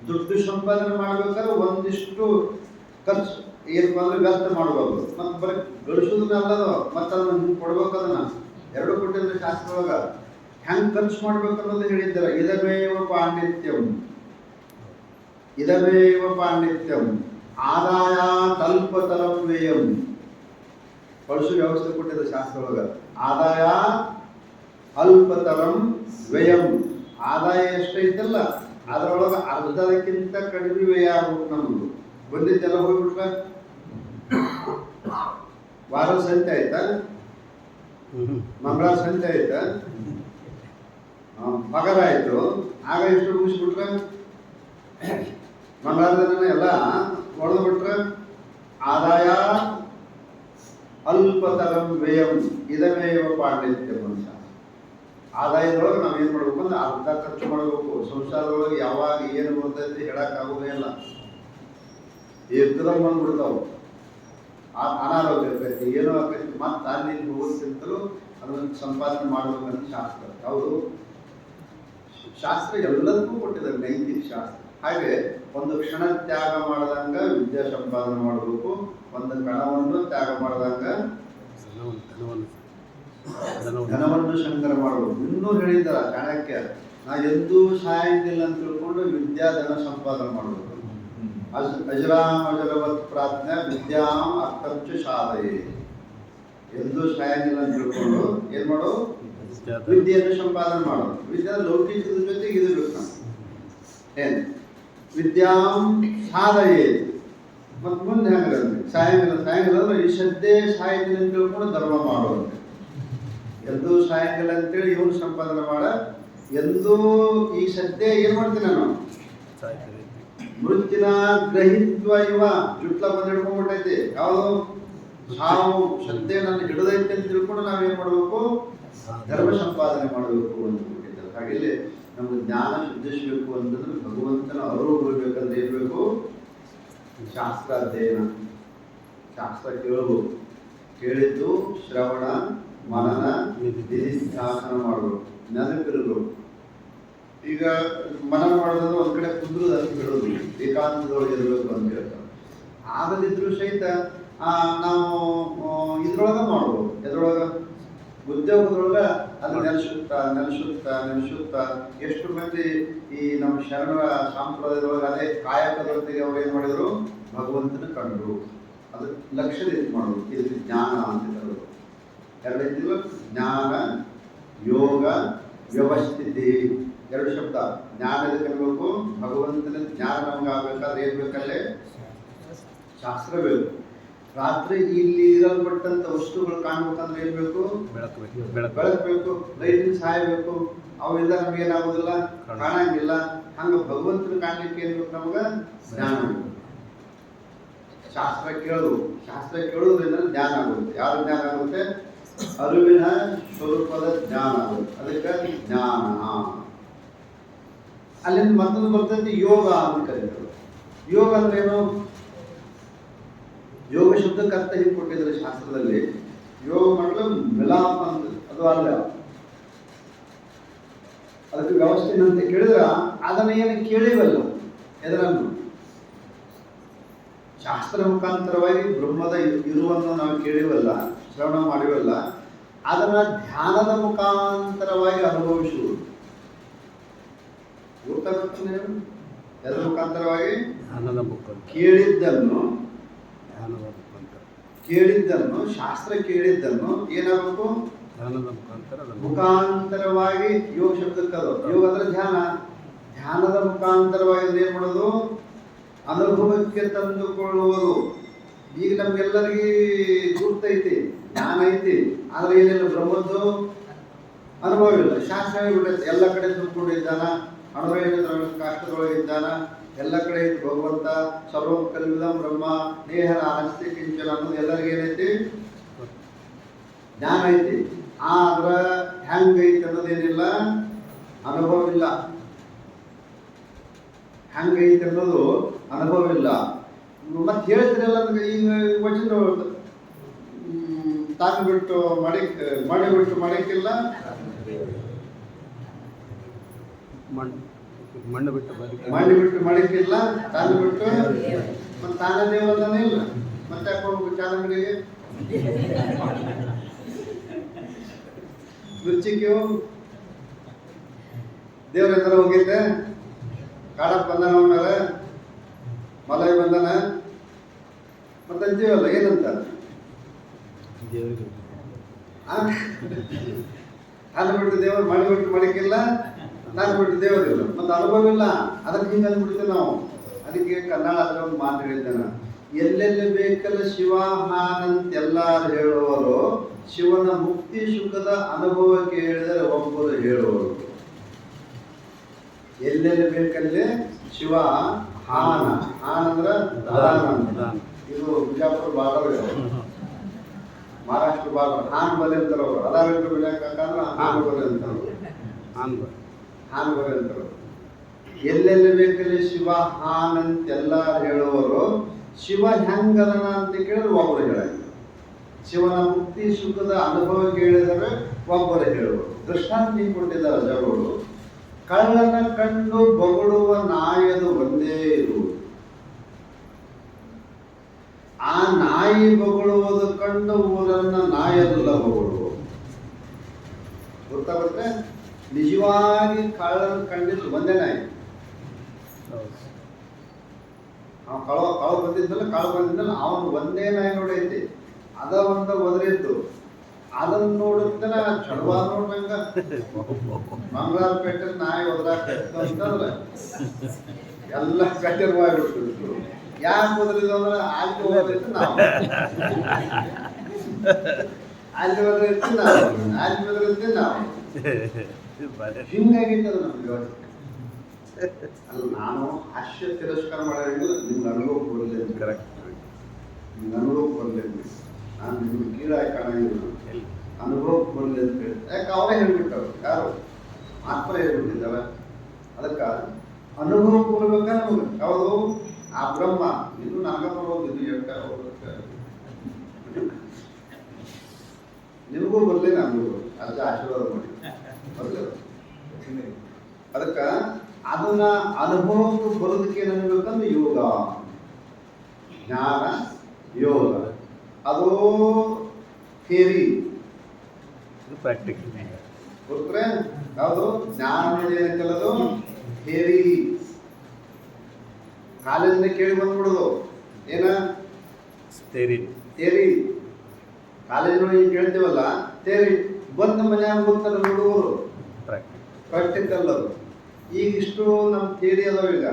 Speaker 1: ದುಡ್ಡು ಸಂಪಾದನೆ ಮಾಡ್ಬೇಕಾದ್ರೆ ಒಂದಿಷ್ಟು ಖರ್ಚು ಏನಪ್ಪ ಅಂದ್ರೆ ವ್ಯರ್ಥ ಮಾಡಬಾರ್ದು. ಮತ್ತೆ ಬರೀ ಗಳಿಸೋದನ್ನ ಅಲ್ಲದು, ಮತ್ತೆ ಅದನ್ನ ಹಿಂಗೆ ಕೊಡ್ಬೇಕು. ಅದನ್ನ ಎರಡು ಕೊಟ್ಟಿದ್ರೆ ಶಾಸ್ತ್ರದೊಳಗ ಹೆಂಗ್ ಖರ್ಚು ಮಾಡ್ಬೇಕು ಅನ್ನೋದು ಹೇಳಿದ್ದಾರೆ. ಇದಮೇವ ಪಾಂಡಿತ್ಯಂ ಆದಾಯ ತಲ್ಪತರಂ ವ್ಯಯಂ. ಬಳಸೋ ವ್ಯವಸ್ಥೆ ಕೊಟ್ಟಿದೆ ಶಾಸ್ತ್ರದೊಳಗ. ಆದಾಯ ಅಲ್ಪತರಂ ವ್ಯಯಂ. ಆದಾಯ ಎಷ್ಟೈತಲ್ಲ ಅದರೊಳಗೆ ಅರ್ಧಕ್ಕಿಂತ ಕಡಿಮೆ ವ್ಯಯ ಆಗ್ಬೇಕು. ನಮ್ದು ಬಂದಿದ್ದೆಲ್ಲ ಹೋಗ್ಬಿಟ್ರ. ವಾರ ಸಂತೆ ಆಯ್ತಾ, ಮಂಗಳವಾರ ಸಂತೆ ಆಯ್ತಾ, ಪಗಾರ ಆಯ್ತು, ಆಗ ಎಷ್ಟು ಮುಗಿಸ್ಬಿಟ್ರ. ಮಂಗಳವಾರದ ಎಲ್ಲ ಹೊಡೆದು ಬಿಟ್ರ. ಆದಾಯ ಅಲ್ಪತರಂ ವ್ಯಯಂ ಇದಮೇವ ಪಾಂಡಿತ್ಯಂ ಅಂತ. ಆದಾಯದೊಳಗೆ ನಾವೇನು ಮಾಡ್ಬೇಕು ಅಂದ್ರೆ ಅರ್ಧ ಖರ್ಚು ಮಾಡಬೇಕು. ಸಂಸಾರದೊಳಗೆ ಯಾವಾಗ ಏನು ಬರ್ತೈತಿ ಹೇಳಕ್ಕಾಗೋದೇ ಇಲ್ಲ. ಏಕದಮ್ ಬಂದ್ಬಿಡ್ತಾವ. ಅನಾರೋಗ್ಯ ಇರ್ತೈತಿ, ಏನೋ ಆಕೈತಿ. ಮತ್ತೆ ಅಲ್ಲಿ ಹೋಗೋದಕ್ಕಿಂತಲೂ ಅದನ್ನು ಸಂಪಾದನೆ ಮಾಡ್ಬೇಕಂತ ಶಾಸ್ತ್ರ. ಹೌದು, ಶಾಸ್ತ್ರ ಎಲ್ಲದಕ್ಕೂ ಕೊಟ್ಟಿದ್ದಾರೆ, ನೈತಿಕ ಶಾಸ್ತ್ರ. ಹಾಗೆ ಒಂದು ಕ್ಷಣ ತ್ಯಾಗ ಮಾಡದಂಗ ವಿದ್ಯಾ ಸಂಪಾದನೆ ಮಾಡಬೇಕು. ಒಂದು ಕಣವನ್ನು ತ್ಯಾಗ ಮಾಡದಂಗ ಧನವನ್ನು ಸಂಗ್ರಹ ಮಾಡಬೇಕು. ಇನ್ನೂ ಹೇಳಿದ್ದಾರ ಚಾಣಕ್ಯ, ನಾ ಎಂದೂ ಸಾಯಂಗಿಲ್ಲ ಅಂತ ತಿಳ್ಕೊಂಡು ವಿದ್ಯಾಧನ ಸಂಪಾದನೆ ಮಾಡಬೇಕು. ಅಜರಾಮಜರವತ್ ಪ್ರಾಜ್ಞ ವಿದ್ಯಾಂ ಅರ್ಥಂಚ ಸಾಧಯೇ. ಎಂದೂ ಸಾಯಂಗಿಲ್ಲ ಅಂತ ತಿಳ್ಕೊಂಡು ಏನ್ ಮಾಡೋ? ವಿದ್ಯೆಯನ್ನು ಸಂಪಾದನೆ ಮಾಡೋದು. ವಿದ್ಯಾ ಲೌಕಿಕದ ಜೊತೆಗೆ ಇದು ಬೇಕು. ನಾವು ಏನ್ ವಿದ್ಯಾಂ ಸಾಧಯೇ. ಮತ್ತು ಮುಂದೆ ಹೆಂಗಂದ್ರೆ ಸಾಯಂಗಿಲ್ಲ ಅಂದ್ರೆ ಈ ಶ್ರದ್ಧೆ ಸಾಯಂಗಿಲ್ಲ ಅಂತ ತಿಳ್ಕೊಂಡು ಧರ್ಮ ಮಾಡೋದು. ಎಂದೂ ಸಾಯಂಗಿಲ್ಲ ಅಂತೇಳಿ ಇವನು ಸಂಪಾದನೆ ಮಾಡ. ಎಂದೂ ಈ ಶ್ರದ್ಧೆ ಏನ್ ಮಾಡ್ತೀನಿ ನಾನು? ಮೃತ್ಯುನ ಗ್ರಹಿತ್ವ ಇವ ಜುಟ್ಲ ಬಂದು ಹಿಡ್ಕೊಂಡ್ಬಿಟ್ಟೈತಿ. ಯಾವುದು ಸಾವು ಶ್ರದ್ಧೆ ನನ್ನ ಹಿಡಿದೈತೆ ಅಂತ ತಿಳ್ಕೊಂಡು ನಾವೇನ್ ಮಾಡ್ಬೇಕು, ಧರ್ಮ ಸಂಪಾದನೆ ಮಾಡಬೇಕು ಅಂತ ಬಿಟ್ಟಿದ್ದಾರೆ. ಹಾಗೆ ಇಲ್ಲಿ ನಮ್ಗೆ ಜ್ಞಾನ ಶುದ್ಧಿಸಬೇಕು ಅಂತಂದ್ರೆ ಭಗವಂತನ ಅರಿವು ಬರಬೇಕಂದ್ರೆ ಏನ್ ಬೇಕು, ಶಾಸ್ತ್ರ ಅಧ್ಯಯನ, ಶಾಸ್ತ್ರ ಕೇಳಬೇಕು. ಕೇಳಿದ್ದು ಶ್ರವಣ ಮನನ ನಿಧಿಧ್ಯಾಸನ ಮಾಡಬೇಕು, ನೆನಪಿರಬೇಕು. ಈಗ ಮನನ ಮಾಡೋದಂದ್ರೆ ಒಂದ್ ಕಡೆ ಕುಂದ್ರದ ಅಂತ ಹೇಳೋದು, ಏಕಾಂತದೊಳಗೆ ಇರಬೇಕು ಅಂತ ಹೇಳ್ತಾರೆ. ಆಗದಿದ್ರು ಸಹಿತ ನಾವು ಇದ್ರೊಳಗ ಮಾಡ್ಬೋದು. ಎದ್ರೊಳಗ ಉದ್ಯೋಗದೊಳಗ ಅದು ನೆನೆಸುತ್ತಾ ಎಷ್ಟು ಮಂದಿ ಈ ನಮ್ಮ ಶರಣರ ಸಂಪ್ರದಾಯದೊಳಗೆ ಅದೇ ಕಾಯಕದೊಳಗೆ ಅವ್ರು ಏನ್ ಮಾಡಿದ್ರು, ಭಗವಂತನ ಕಂಡ್ರು. ಅದು ಲಕ್ಷ್ಯದ ಇದು ಮಾಡೋದು. ಇದಕ್ಕೆ ಜ್ಞಾನ ಅಂತ ಹೇಳೋದು. ಎರಡೈತಿಲ್ಲ, ಜ್ಞಾನ ಯೋಗ ವ್ಯವಸ್ಥಿತಿ, ಎರಡು ಶಬ್ದ. ಜ್ಞಾನ ಎದಕ್ಕೆ ಅನ್ಬೇಕು, ಭಗವಂತನ ಜ್ಞಾನ ನಮ್ಗೆ ಆಗ್ಬೇಕಾದ್ರೆ ಏನ್ ಬೇಕಲ್ಲೇ ಶಾಸ್ತ್ರ ಬೇಕು. ರಾತ್ರಿ ಇಲ್ಲಿ ಇರಲ್ಪಟ್ಟಂತ ವಸ್ತುಗಳು ಕಾಣ್ಬೇಕಂದ್ರೆ ಏನ್ ಬೇಕು, ಬೆಳಕು, ಲೈಟಿನ ಸಹಾಯ ಬೇಕು. ಅವೆಲ್ಲ ನಮ್ಗೆ ಏನಾಗುದಿಲ್ಲ, ಕಾಣಂಗಿಲ್ಲ. ಹಂಗ ಭಗವಂತನ ಕಾಣ್ಲಿಕ್ಕೆ ಏನ್ ಬೇಕು, ನಮಗ ಜ್ಞಾನ ಬೇಕು. ಶಾಸ್ತ್ರ ಕೇಳುವುದರಿಂದ ಜ್ಞಾನ ಆಗುತ್ತೆ. ಯಾರು ಜ್ಞಾನ ಆಗುತ್ತೆ, ಅರಿವಿನ ಸ್ವರೂಪದ ಜ್ಞಾನ ಆಗುತ್ತೆ. ಅದಕ್ಕೆ ಜ್ಞಾನ. ಅಲ್ಲಿಂದ ಮತ್ತೊಂದು ಬರ್ತೈತಿ ಯೋಗ ಅಂತ ಕರೀತಾರೆ. ಯೋಗ ಅಂದ್ರೆ ಏನು, ಯೋಗ ಶಬ್ದಕ್ಕೆ ಅರ್ಥ ಹಿಂಗೆ ಕೊಟ್ಟಿದ್ದಾರೆ ಶಾಸ್ತ್ರದಲ್ಲಿ. ಯೋಗ ಮಾಡಲು ಮಿಲಾಪ ಅಂತ, ಅದು ಅಲ್ಲ. ಅದಕ್ಕೆ ವ್ಯವಸ್ಥೆ ಅಂತ ಕೇಳಿದ್ರ ಅದನ್ನ ಏನು ಕೇಳಿವಲ್ಲ, ಎದರನ್ನು ಶಾಸ್ತ್ರ ಮುಖಾಂತರವಾಗಿ ಬ್ರಹ್ಮದ ಇರುವನ್ನು ನಾವು ಕೇಳಿವಲ್ಲ, ಶ್ರವಣ ಮಾಡಿವಲ್ಲ, ಅದನ್ನ ಧ್ಯಾನದ ಮುಖಾಂತರವಾಗಿ ಅನುಭವಿಸುವುದು. ಗೊತ್ತಾಗುತ್ತೆ? ಅದರ ಮುಖಾಂತರವಾಗಿ ಕೇಳಿದ್ದನ್ನು ಶಾಸ್ತ್ರ ಕೇಳಿದ್ದನ್ನು ಏನಾಗಬೇಕು, ಮುಖಾಂತರವಾಗಿ ಯೋಗ ಶಬ್ದಕ್ಕದು. ಯೋಗ ಅಂದ್ರೆ ಧ್ಯಾನದ ಮುಖಾಂತರವಾಗಿ ಏನ್ ಮಾಡೋದು, ಅನುಭವಕ್ಕೆ ತಂದುಕೊಳ್ಳುವುದು. ಈಗ ನಮ್ಗೆಲ್ಲರಿಗೆ ಗುರ್ತೈತಿ, ಜ್ಞಾನ ಐತಿ, ಆದ್ರೆ ಏನಿಲ್ಲ, ಬ್ರಹ್ಮದ್ದು ಅನುಭವ ಇಲ್ಲ. ಶಾಸ್ತ್ರ ಬಿಟ್ಟೈತಿ, ಎಲ್ಲ ಕಡೆ ತುಂಬಿಕೊಂಡಿದ್ದಾನ, ಅಣುವಿನ ಕಾಷ್ಟದೊಳಗಿದ್ದಾನ, ಎಲ್ಲ ಕಡೆ ಇದ್ದು ಭಗವಂತ. ಸರ್ವ ಕಲ್ವಿದಂ ಬ್ರಹ್ಮ ನೇಹ ನಾಸ್ತಿ ಕಿಂಚನ ಅನ್ನೋದು ಎಲ್ಲರಿಗೂ ಏನೈತಿ, ಜ್ಞಾನ ಐತಿ. ಆದ್ರ ಹೆಂಗ ಐತಿ ಅನ್ನೋದೇನಿಲ್ಲ, ಅನುಭವ ಇಲ್ಲ. ಹೆಂಗೈತಿ ಅನ್ನೋದು ಅನುಭವ ಇಲ್ಲ. ಮತ್ತೆ ಹೇಳ್ತೀರಲ್ಲ, ಈಗ ವಚನ ತಾನು ಬಿಟ್ಟು ಮಾಡಿಬಿಟ್ಟು ಮಾಡಕ್ಕಿಲ್ಲ, ಮಣ್ಣು ಬಿಟ್ಟು ಮಾಡಕ್ಕಿಲ್ಲ, ತಾನು ಬಿಟ್ಟು ಮತ್ತೆ ತಾನೇ ದೇವರನೇ ಇಲ್ಲ. ಮತ್ತೆ ಯಾಕೆ ಹೋಗ್ಬೇಕು ಚಾಲಂಗಡಿಗೆ, ರುಚಿಗೆ ದೇವ್ರ ಹತ್ರ ಹೋಗಿದ್ದೆ. ಕಾಡಪ್ಪ ಬಂದನ, ಅವನಾರ ಮಲೈ ಬಂದನ, ಮತ್ತೆ ಅಂತೀವಲ್ಲ ಏನಂತ, ತಾನು ಬಿಟ್ಟು ದೇವರು ಮಾಡಿಬಿಟ್ಟು ಮಾಡಕ್ಕಿಲ್ಲ, ನಾನು ಬಿಟ್ಟು ದೇವರಿಲ್ಲ, ಮತ್ತೆ ಅನುಭವ ಇಲ್ಲ. ಅದಕ್ಕೆ ಹಿಂಗೆ ಅಂದ್ಬಿಡ್ತೇವೆ ನಾವು. ಅದಕ್ಕೆ ಕನ್ನಡ ಅದರ ಒಂದು ಮಾತು ಹೇಳಿದ್ದೇನೆ, ಎಲ್ಲೆಲ್ಲಿ ಬೇಕಲ್ಲ ಶಿವ ಹಾನಂತೆಲ್ಲಾರು ಹೇಳುವರು, ಶಿವನ ಮುಕ್ತಿ ಸುಖದ ಅನುಭವಕ್ಕೆ ಹೇಳಿದರೆ ಒಬ್ಬರು ಹೇಳುವರು. ಎಲ್ಲೆಲ್ಲಿ ಬೇಕಲ್ಲಿ ಶಿವ ಹಾನ ಅಂದ್ರೆ ಇದು ಬಿಜಾಪುರ ಬಾರ್ಡರ್, ಮಹಾರಾಷ್ಟ್ರ ಬಾರ್ಡರ್. ಹಾನ್ ಬಲೆ ಅಂತಾರ ಅವರು. ಅದಾವಿಟ್ಟು ಬಿಡಕಂದ್ರೆ ಹಾನ್ ಬಲೆ ಅಂತಾರೆ, ಹಾನ್ ಬಲೆ ಅಂತಾರೆ. ಎಲ್ಲೆಲ್ಲಿ ಬೇಕಲ್ಲಿ ಶಿವ ಹಾನ್ ಅಂತೆಲ್ಲ ಹೇಳುವರು, ಶಿವ ಹೆಂಗದನ ಅಂತ ಕೇಳಿದ್ರೆ ಒಬ್ಬರು ಹೇಳಂಗಿಲ್ಲ. ಶಿವನ ಮುಕ್ತಿ ಸುಖದ ಅನುಭವ ಕೇಳಿದರೆ ಒಬ್ಬರು ಹೇಳುವರು. ದೃಷ್ಟಾಂತ ಕೊಟ್ಟಿದ್ದಾರೆ ಜಗಳು. ಕಳ್ಳನ ಕಂಡು ಬೊಗಳುವ ನಾಯದು ಒಂದೇ ಇರುವುದು, ಆ ನಾಯಿ ಬೊಗಳುವುದು ಕಂಡು ಊರನ್ನ ನಾಯಲ್ಲ ಬೊಗಳುವುದು. ಗೊತ್ತಾಗುತ್ತೆ? ನಿಜವಾಗಿ ಕಳ್ಳನ ಕಂಡಿದ್ದು ಒಂದೇ ನಾಯಿ. ಕಳ ಬಂದಿದ್ದಲ್ಲ ಅವನು ಒಂದೇ ನಾಯಿ ನೋಡೈತಿ, ಅದ ಒಂದ ಒದರಿದ್ದು. ಅದನ್ನ ನೋಡುತ್ತನ ಚಡವ ನೋಡ್ದಂಗ ಮಂಗಳಾರಪೇಟೆ ನಾಯಿ ಒದರಾಕಂತಂದ್ರೆ ಎಲ್ಲ ಕಟ್ಟಿರ್ವಾಗಿಬಿಡ್ತಿದ್ರು. ಯಾಕೆ ಒದರಿದ್ದು ಅಂದ್ರೆ ಅಲ್ಲಿ ಓದಿತ್ತು ನಾವು, ಅಲ್ಲಿ ಒದರಿತ್ತು ನಾವು, ಅಲ್ಲಿ ಒದರಿದ್ದು ನಾವು. ಹಿಂಗಾಗಿತ್ತು ನಮ್ಗೆ ವ್ಯವಸ್ಥೆ. ಅಲ್ಲ, ನಾನು ಹಾಸ್ಯ ತಿರಸ್ಕಾರ ಮಾಡೋದಿಲ್ಲ, ನಿಮ್ಗೆ ಅನುಭವ ಕೊಡಲಿ ಅಂತ.
Speaker 2: ಕರೆಕ್ಟ್.
Speaker 1: ನಿಮ್ಗೆ ಅನುಭವ ಕೊಡಲಿ ಅಂತ. ನಾನು ನಿಮ್ಗೆ ಕೀಳಾಗಿ ಕಾಣಂಗಿಲ್ಲ, ಅನುಭವ ಕೊಡಲಿ ಅಂತ ಹೇಳಿ. ಯಾಕೆ ಅವರೇ ಹೇಳ್ಬಿಟ್ಟವ್ರು, ಯಾರು ಆತ್ಮ ಹೇಳ್ಬಿಟ್ಟಿದ್ದಾರ. ಅದಕ್ಕೆ ಅನುಭವ ಕೊಡ್ಬೇಕ ನಮಗೆ. ಯಾವುದು ಆ ಬ್ರಹ್ಮ ಇದು ನನಗ ಬರೋದು, ಇದು ಎಟ್ಟ ಹೋಗ್ಬೇಕು, ನಿಮಗೂ ಬರಲಿ ನನಗೂ ಅರ್ಜ ಆಶೀರ್ವಾದ ಮಾಡಿ ಬರಲಿ. ಅದಕ್ಕೆ ಅದನ್ನ ಅನುಭವಕ್ಕೆ ಬರೋದಕ್ಕೆ ಏನಾಗಬೇಕಂದ್ರೆ ಯೋಗ, ಜ್ಞಾನ ಯೋಗ. ಅದು ಥಿಯರಿ,
Speaker 2: ಪ್ರಾಕ್ಟಿಕಲ್.
Speaker 1: ಗೊತ್ತರೆ ಯಾವುದು ಜ್ಞಾನ ಏನಕ್ಕಲ್ಲದು ಥಿಯರಿ. ಕಾಲೇಜಿಂದ ಕೇಳಿ ಬಂದ್ಬಿಡೋದು ಏನ ಥಿಯರಿ. ಕಾಲೇಜಿನೊಳಗೆ ಏನು ಕೇಳ್ತೀವಲ್ಲ ಥಿಯರಿ, ಬಂದ ಮನ್ಯಾಗ ಗೊತ್ತಲ್ಲ ಹುಡುಗರು ಪ್ರಾಕ್ಟಿಕಲ್. ಅದು ಈಗ ಇಷ್ಟು ನಮ್ಮ ಥಿಯರಿ ಅದಾವ. ಈಗ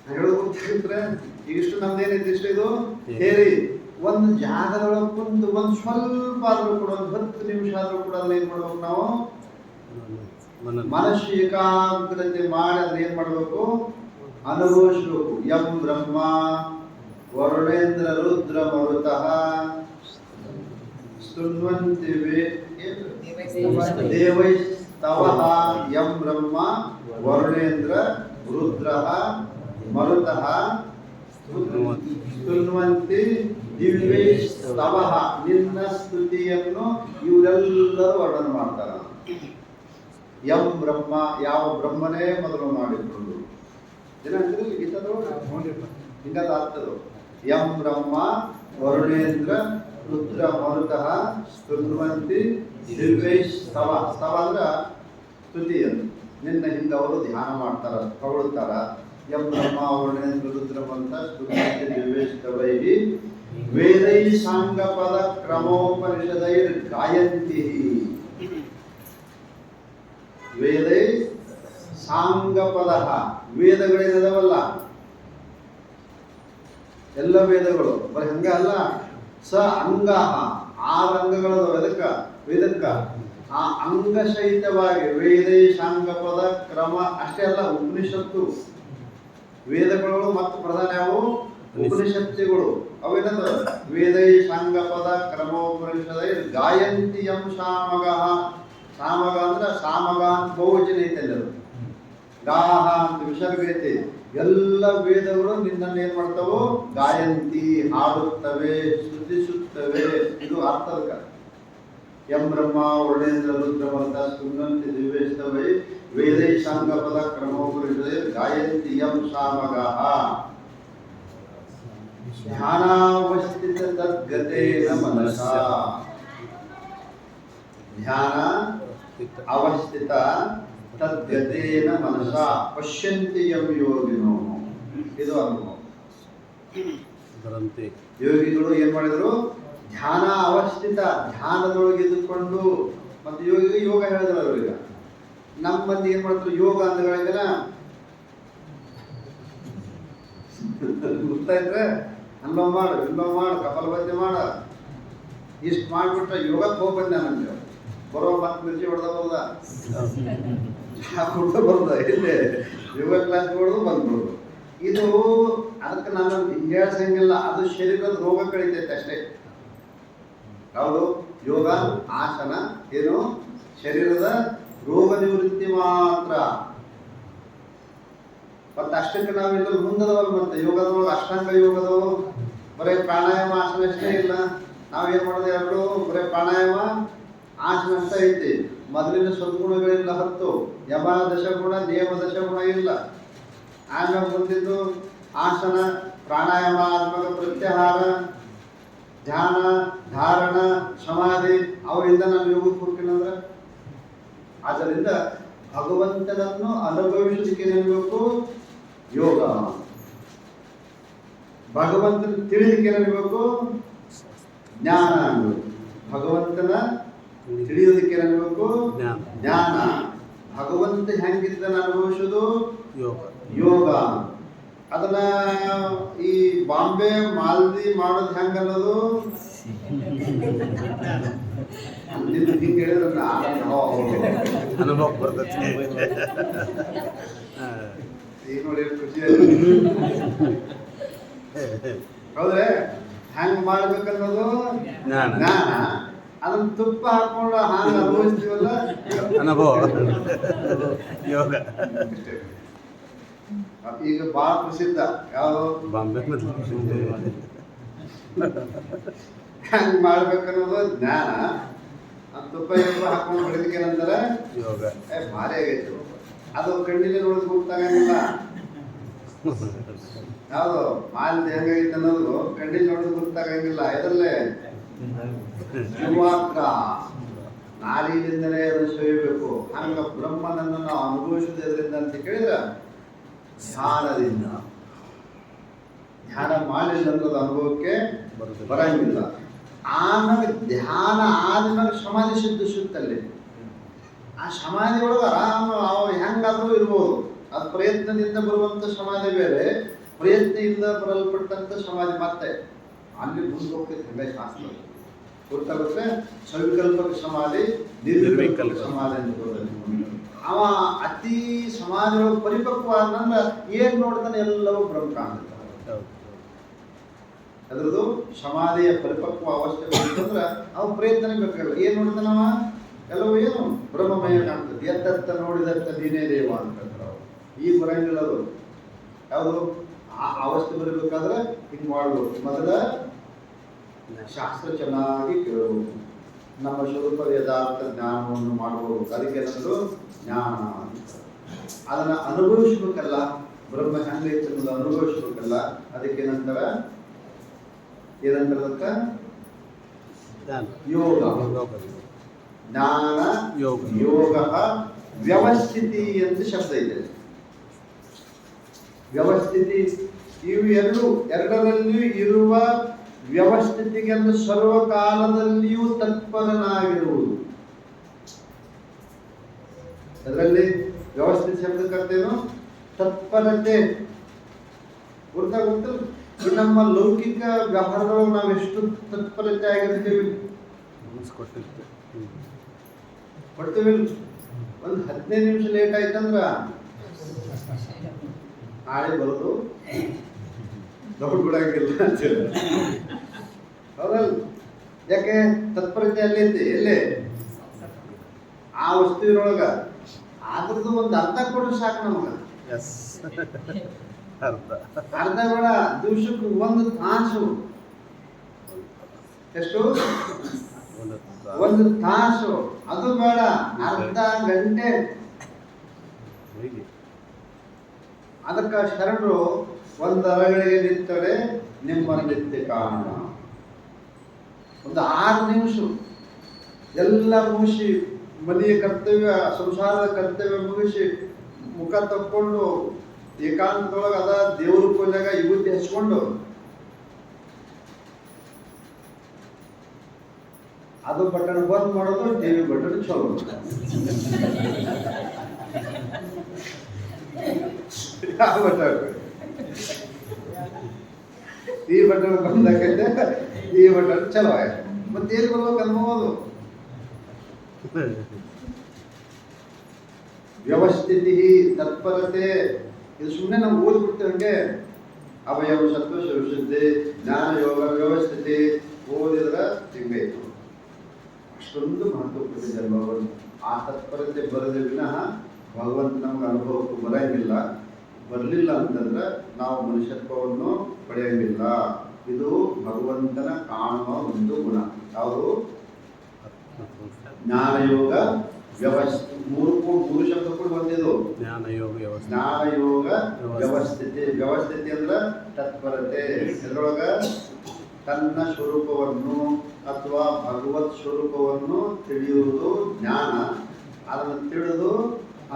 Speaker 1: ಹೇಳೋದು ಗೊತ್ತಿದ್ರೆ ಈಗಿಷ್ಟು ನಮ್ದೇನೈತಿ, ಇಷ್ಟು ಇದು ಥಿಯರಿ. ಒಂದು ಜಾಗದೊಳಗೆ ಕುಂತು ಒಂದು ಸ್ವಲ್ಪ ಆದ್ರೂ ಕೂಡ, ಒಂದು 10 ನಿಮಿಷ ಆದ್ರೂ ಕೂಡ ಅದನ್ನ ಏನ್ ಮಾಡ್ಬೇಕು ನಾವು, ಮನಸ್ಸು ಏಕಾಗ್ರತೆ ಮಾಡಿ ಅದನ್ನ ಏನ್ ಮಾಡ್ಬೇಕು, ಅನುಭವಿಸ್ಬೇಕು. ಯಂ ಬ್ರಹ್ಮ ವರುಣೇಂದ್ರ ರುದ್ರ ಮರುತಃ ಸ್ತುನ್ವಂತಿ ದೇವೈಸ್ತವಃ. ಯಂ ಬ್ರಹ್ಮ ವರುಣೇಂದ್ರ ರುದ್ರ ಮರುತಃ ಸ್ತುನ್ವಂತಿ ದಿವ್ಯೈಸ್ತವಃ. ನಿನ್ನ ಸ್ತುತಿಯನ್ನು ಇವರೆಲ್ಲರೂ ವರ್ಣನೆ ಮಾಡ್ತಾರ. ಯಂ ಬ್ರಹ್ಮ, ಯಾವ ಬ್ರಹ್ಮನೇ ಮೊದಲು ಮಾಡಿಕೊಂಡು ಜನ ಹಿಂಗದ ಆಗ್ತದೆ. ಯಂ ಬ್ರಹ್ಮ ವರುಣೇಂದ್ರ ರುದ್ರ ಮರುತಃ ಸ್ತುನ್ವಂತಿ ದಿವ್ಯೈಸ್ತವ. ಸ್ತವ ಅಂದ್ರ ಸ್ತುತಿಯನ್ನು. ನಿನ್ನ ಹಿಂದೆ ಅವರು ಧ್ಯಾನ ಮಾಡ್ತಾರ, ಹೊಗಳುತ್ತಾರ. ಯಂ ಬ್ರಹ್ಮ ವರುಣೇಂದ್ರ ರುದ್ರ ಮರುತಃ ಸ್ತುನ್ವಂತಿ ದಿವ್ಯೈಸ್ತವೈಹಿ ವೇದೈ ಸಾಂಗಪದ ಕ್ರಮೋಪನಿಷದೈರ್ ಗಾಯಂತಿ. ವೇದೈ ಸಾಂಗಪದ, ವೇದಗಳೇನದವಲ್ಲ ಎಲ್ಲ ವೇದಗಳು ಬರೀ ಹಂಗ ಅಲ್ಲ. ಸ ಅಂಗ, 6 ಅಂಗಗಳದವ ಎದಕ್ಕ ವೇದಕ್ಕ. ಆ ಅಂಗ ಸಹಿತವಾಗಿ ವೇದೈ ಸಾಂಗಪದ ಕ್ರಮ ಅಷ್ಟೇ ಅಲ್ಲ, ಉಪನಿಷತ್ತು ವೇದಗಳು ಮತ್ತು ಪ್ರಧಾನ ಯಾವು ಉಪನಿಷತ್ತುಗಳು. ಅವೇನದ ವೇದೈ ಸಾಂಗಪದ ಕ್ರಮೋಪನಿಷದೈ ಗಾಯಂತಿ ಯಂ ಸಾಮಗ. ಸಾಮಗ ಅಂದ್ರೆ ಸಾಮಗ ಅಂತ ಬಹುವಚನ ಐತೆ ಅಲ್ಲ, ಗಾಹ ಅಂತ ವಿಸರ್ಗ ಐತಿ. ಎಲ್ಲ ವೇದಗಳು ನಿನ್ನನ್ನು ಏನ್ ಮಾಡ್ತಾವೋ, ಗಾಯಂತಿ ಹಾಡುತ್ತವೆ, ಸ್ತುತಿಸುತ್ತವೆ. ಇದು ಅರ್ಥದ. ಯಂ ಬ್ರಹ್ಮ ವರುಣೇಂದ್ರ ರುದ್ರ ಮರುತಃ ಸ್ತುನ್ವಂತಿ ದಿವ್ಯೈಸ್ತವೈ ವೇದೈ ಸಾಂಗಪದ ಕ್ರಮೋಪನಿಷದೈ ಗಾಯಂತಿ ಯಂ ಸಾಮಗಾಃ. ಧ್ಯಾನಾವಸ್ಥಿತ ತದ್ಗತೇನ ಮನಸಾ. ಧ್ಯಾನ ಅವಸ್ಥಿತ ತದ್ಗತೇನ ಮನಸಾ ಪಶ್ಯಂತಿ ಯಂ ಯೋಗಿನೋ. ಇದು ಅನುಭವ. ಯೋಗಿಗಳು ಏನ್ ಮಾಡಿದ್ರು, ಧ್ಯಾನ ಅವಸ್ಥಿತ, ಧ್ಯಾನದೊಳಗೆ ಇದ್ದುಕೊಂಡು. ಮತ್ತು ಯೋಗಿಗೆ ಯೋಗ ಹೇಳಿದ್ರು ಅವ್ರೀಗ. ನಮ್ಮ ಮಂದಿ ಏನ್ ಮಾಡಿದ್ರು, ಯೋಗ ಅಂದಗಳಿಗೆಲ್ಲ ಗೊತ್ತಾಯ್ತ್ರೆ, ಅಲ್ಲೋ ಮಾಡು ಇಲ್ಲೋ ಮಾಡು ಕಪಾಲಭಾತಿ ಮಾಡ, ಇಷ್ಟು ಮಾಡಿಬಿಟ್ರೆ ಯೋಗಕ್ಕೆ ಹೋಗಿ ಬಂದೆ ನನಗೆ. ಬರೋ ಮತ್ತೆ ಮಿರ್ಚಿ ಹೊಡೆದ ಬರೋದ, ಚಹಾ ಕುಡ್ದ ಬರೋದ, ಇಲ್ಲೇ ಯೋಗ ಕ್ಲಾಸ್ ಹೊಡೆದು ಬಂದ್ಬಿಡೋದು. ಇದು ಅದಕ್ಕೆ ನಾನು ಹೇಳ್ಸಂಗಿಲ್ಲ, ಅದು ಶರೀರದ ರೋಗ ಕಳೀತೈತೆ ಅಷ್ಟೇ. ಯಾವುದು ಯೋಗ ಆಸನ ಏನು ಶರೀರದ ರೋಗ ನಿವೃತ್ತಿ ಮಾತ್ರ. ಮತ್ತೆ ಅಷ್ಟಕ್ಕೆ ನಾವೆಲ್ಲ ಮುಂದದವಲ್ಲ. ಮತ್ತೆ ಯೋಗದೊಳಗೆ ಅಷ್ಟಾಂಗ ಯೋಗದವು ಬರೀ ಪ್ರಾಣಾಯಾಮ ಆಸನ ಅಷ್ಟೇ ಇಲ್ಲ. ನಾವೇನ್ ಮಾಡೋದು, ಎರಡು ಬರೀ ಪ್ರಾಣಾಯಾಮ ಆಸನ ಅಂತ ಐತಿ. ಮೊದಲಿನ ಸದ್ಗುಣಗಳಿಲ್ಲ 10, ಯಮ ದಶಗುಣ ನಿಯಮ ದಶಗುಣ ಇಲ್ಲ. ಆಮೇಲೆ ಬಂದಿದ್ದು ಆಸನ ಪ್ರಾಣಾಯಾಮ ಆತ್ಮಕ ಪ್ರತ್ಯಾಹಾರ ಧ್ಯಾನ ಧಾರಣ ಸಮಾಧಿ. ಅವಿಂದ ನಾನು ಯೋಗಕ್ಕೆ ಹೋಗ್ತೀನಂದ್ರೆ, ಆದ್ದರಿಂದ ಭಗವಂತನನ್ನು ಅನುಭವಿಸೋದಕ್ಕೆ ಏನಿರಬೇಕು, ಯೋಗ. ಭಗವಂತನ ತಿಳಿದಕ್ಕೆ ಏನಿರಬೇಕು, ಜ್ಞಾನ ಅನ್ನಬೇಕು. ಭಗವಂತನ ತಿಳಿಯೋದಕ್ಕೆ ಏನಿರಬೇಕು, ಜ್ಞಾನ. ಭಗವಂತ ಹೆಂಗಿದ್ದನ್ನು ಅನುಭವಿಸೋದು ಯೋಗ. ಅದನ್ನ ಈ ಬಾಂಬೆ ಮಾಲ್ದಿ ಮಾಡೋದು ಹೆಂಗ ಅನ್ನೋದು ನಿಂದು ಹಿಂಗೆ ಹೇಳಿದ್ರೆ
Speaker 2: ಅನುಭವ ಬರ್ತೈತಿ.
Speaker 1: ಈಗ ನೋಡಿ ಖುಷಿ ಹೌದ್ರೆ ಹ್ಯಾಂಗ್ ಮಾಡ್ಬೇಕನ್ನೋದು ಜ್ಞಾನ. ಅದನ್ನ ತುಪ್ಪ ಹಾಕೊಂಡು ಹಾಂಗ ಅನುಭವಿಸ್ತೀವಲ್ಲ
Speaker 2: ಅನುಭವ ಯೋಗ.
Speaker 1: ಈಗ ಬಹಳ ಪ್ರಸಿದ್ಧ ಯಾವುದು
Speaker 2: ಬಾಂಬೆ
Speaker 1: ಹ್ಯಾಂಗ್ ಮಾಡ್ಬೇಕನ್ನೋದು ಜ್ಞಾನ. ಅದು ತುಪ್ಪ ಎಪ್ಪ ಹಾಕೊಂಡು ಹೊಡಿದಕ್ಕೆ ಏನಂತಾರೆ
Speaker 2: ಯೋಗ.
Speaker 1: ಭಾರಿ ಆಗೈತೆ. ಅದು ಕಣ್ಣಿಗೆ ನೋಡಿದ್ ಗೊತ್ತಾಗಂಗಿಲ್ಲ. ಯಾವುದು ಮಾಲ್ ಹೆಂಗಾಗಿತ್ತು ಅನ್ನೋದು ಕಣ್ಣಿಗೆ ನೋಡಿದ್ ಗೊತ್ತಾಗಂಗಿಲ್ಲ. ಇದರಲ್ಲೇ ಯುವಾಕ ನಾಲಿನಿಂದಲೇ ಅದು ಸವಿಯಬೇಕು. ಹಂಗ ಬ್ರಹ್ಮನನ್ನು ನಾವು ಅನುಭವಿಸುವುದು ಎದರಿಂದ ಅಂತ ಕೇಳಿದ್ರೆ ಧ್ಯಾನದಿಂದ. ಧ್ಯಾನ ಮಾಡಿಲ್ಲ ಅನ್ನೋದು ಅನುಭವಕ್ಕೆ ಬರಂಗಿಲ್ಲ. ಆಮೇಲೆ ಧ್ಯಾನ ಆದ್ಮೇಲೆ ಸಮಾಧಿ ಸಿದ್ಧಿಸುತ್ತಲ್ಲಿ. ಆ ಸಮಾಧಿ ಒಳಗೆ ಆರಾಮ ಅವು ಹೆಂಗಾದ್ರೂ ಇರ್ಬೋದು. ಅದು ಪ್ರಯತ್ನದಿಂದ ಬರುವಂತ ಸಮಾಧಿ ಬೇರೆ, ಪ್ರಯತ್ನದಿಂದ ಬರಲ್ಪಟ್ಟಂತ ಸಮಾಧಿ ಮತ್ತೆ ಅಲ್ಲಿ ಮುಂದೆ ಹೋಗ್ತೈತೆ. ಹಂಗೆ ಶಾಸ್ತ್ರ ಗೊತ್ತಾಗುತ್ತೆ. ಸವಿಕಲ್ಪಕ ಸಮಾಧಿ, ನಿರ್ವಿಕಲ್ಪ ಸಮಾಧಿ ಅಂತ. ಅವ ಅತಿ ಸಮಾಧಿ ಒಳಗೆ ಪರಿಪಕ್ವ ಆದ್ನಂದ್ರೆ ಏನ್ ನೋಡ್ತಾನೆ ಎಲ್ಲವೂ ಬ್ರಹ್ಮ ಕಾಣುತ್ತೆ. ಅದ್ರದ್ದು ಸಮಾಧಿಯ ಪರಿಪಕ್ವ ಅವಸ್ಥೆ ಬಂತಂದ್ರೆ ಅವ ಪ್ರಯತ್ನ ಬೇಕಾಗಿಲ್ಲ. ಏನ್ ನೋಡ್ತಾನವ ಎಲ್ಲವೂ ಏನು ಬ್ರಹ್ಮಮಯ ಕಾಣ್ತದೆ. ಎತ್ತತ್ತ ನೋಡಿದತ್ತ ನೀನೇ ದೇವ ಅಂತಂದ್ರೆ ಅವ್ರು ಈಗ ಬರಂಗಿಲ್ಲ. ಅದು ಯಾವುದು ಆ ಅವಸ್ಥೆ ಬರಬೇಕಾದ್ರೆ ಹಿಂಗ್ ಮಾಡ್ಬೋದು. ಮೊದಲ ಶಾಸ್ತ್ರ ಚೆನ್ನಾಗಿ ಕೇಳಬಹುದು. ನಮ್ಮ ಸ್ವರೂಪದ ಯಥಾರ್ಥ ಜ್ಞಾನವನ್ನು ಮಾಡಬಹುದು. ಅದಕ್ಕೆ ನಮ್ಮದು ಜ್ಞಾನ. ಅದನ್ನ ಅನುಭವಿಸ್ಬೇಕಲ್ಲ. ಬ್ರಹ್ಮ ಹೆಂಗೈತೆ ಅನ್ನೋದು ಅನುಭವಿಸ್ಬೇಕಲ್ಲ. ಅದಕ್ಕೆ ಏನಂತಾರ ಯೋಗ. ಜ್ಞಾನ ಯೋಗ ವ್ಯವಸ್ಥಿತಿ ಅಂತ ಶಬ್ದ ಇದೆ. ವ್ಯವಸ್ಥಿತಿ ಇವು ಎರಡರಲ್ಲಿಯೂ ಇರುವ ವ್ಯವಸ್ಥಿತಿಗೆ ಸರ್ವಕಾಲದಲ್ಲಿಯೂ ತತ್ಪರನಾಗಿರುವುದು. ಅದರಲ್ಲಿ ವ್ಯವಸ್ಥಿತ ಶಬ್ದಕ್ಕೆ ಅರ್ಥೇನು? ತತ್ಪರತೆ. ಗೊತ್ತಿಲ್ಲ. ನಮ್ಮ ಲೌಕಿಕ ವ್ಯವಹಾರದೊಳಗೆ ನಾವು ಎಷ್ಟು ತತ್ಪರತೆ ಆಗಿರ್ತೀವಿ. ಕೊಡ್ತೀವಿ. ಒಂದು 15 ನಿಮಿಷ ಲೇಟ್ ಆಯ್ತಂದ್ರ ನಾಳೆ ಬರೋದು ದೊಡ್ಡ ಬಿಡಂಗಿಲ್ಲ ಅಂತೇಳಿ. ಹೌದಲ್ಲ? ಯಾಕೆ? ತತ್ಪರತೆ ಅಲ್ಲಿ ಐತಿ. ಎಲ್ಲೇ ಆ ವಸ್ತುವಿನೊಳಗ ಅದ್ರದ್ದು ಒಂದು ಅರ್ಥ ಕೊಟ್ಟರೆ ಸಾಕು ನಮಗ. ಅರ್ಧ ಬೇಡ, ದಿವಸಕ್ಕೆ 1 ತಾಸು. ಎಷ್ಟು? 1 ತಾಸು. ಅದು ಬೇಡ, ಅರ್ಧ ಗಂಟೆ. ಅದಕ್ಕ ಶರಣರು ಒಂದು ಅರಗಳಿಗೆ ನಿಂತರೆ ನಿಮ್ಮ ನಿತ್ಯ ಕಾರಣ. ಒಂದು 6 ನಿಮಿಷ ಎಲ್ಲ ಮುಗಿಸಿ, ಮನೆಯ ಕರ್ತವ್ಯ, ಸಂಸಾರದ ಕರ್ತವ್ಯ ಮುಗಿಸಿ, ಮುಖ ತಕ್ಕೊಂಡು ಏಕಾಂತದೊಳಗೆ ಅದ ದೇವ್ರ ಪೂಜೆಗ ವಿಭೂತಿ ಹಚ್ಕೊಂಡು ಅದು ಬಟನ್ ಬಂದ್ ಮಾಡೋದು, ಟಿವಿ ಬಟನ್ ಚಲೋ. ಈ ಬಟನ್ ಬಂದಾಗೈತೆ, ಈ ಬಟನ್ ಚಲೋ ಆಯ್ತು. ಮತ್ತೆ ಎಲ್ಲಿ ಬರ್ಬೇಕು ಅನ್ಬೋದು. ವ್ಯವಸ್ಥಿತಿ ತತ್ಪರತೆ. ಇದು ಸುಮ್ಮನೆ ನಾವು ಓದ್ಬಿಡ್ತೇವೆ ಹಂಗೆ. ಅವಯವ ಸತ್ವ ವಿಶುದ್ಧಿ, ಜ್ಞಾನ ಯೋಗ ವ್ಯವಸ್ಥಿತಿ ಓದಿದ್ರೆ ಹಿಂಗೈತು. ಅಷ್ಟೊಂದು ಮಹತ್ವಪೂರ್ಣ ಜನ್ಮವನ್ನು. ಆ ತತ್ಪರತೆ ಬರದೆ ವಿನಃ ಭಗವಂತ ನಮ್ಗೆ ಅನುಭವಕ್ಕೂ ಬರಂಗಿಲ್ಲ. ಬರಲಿಲ್ಲ ಅಂತಂದ್ರೆ ನಾವು ಮನುಷ್ಯತ್ವವನ್ನು ಪಡೆಯಂಗಿಲ್ಲ. ಇದು ಭಗವಂತನ ಕಾಣುವ ಒಂದು ಗುಣ. ಯಾವುದು? ಜ್ಞಾನಯೋಗ ವ್ಯವಸ್ಥೆ. ಮೂರು ಶಬ್ದ ಕೂಡ ಬಂದಿದ್ದು. ಜ್ಞಾನಯೋಗ ವ್ಯವಸ್ಥಿತಿ. ವ್ಯವಸ್ಥಿತಿ ಅಂದ್ರೆ ತತ್ಪರತೆ. ಇದರೊಳಗ ತನ್ನ ಸ್ವರೂಪವನ್ನು ಅಥವಾ ಭಗವತ್ ಸ್ವರೂಪವನ್ನು ತಿಳಿಯುವುದು ಜ್ಞಾನ. ಅದನ್ನು ತಿಳಿದು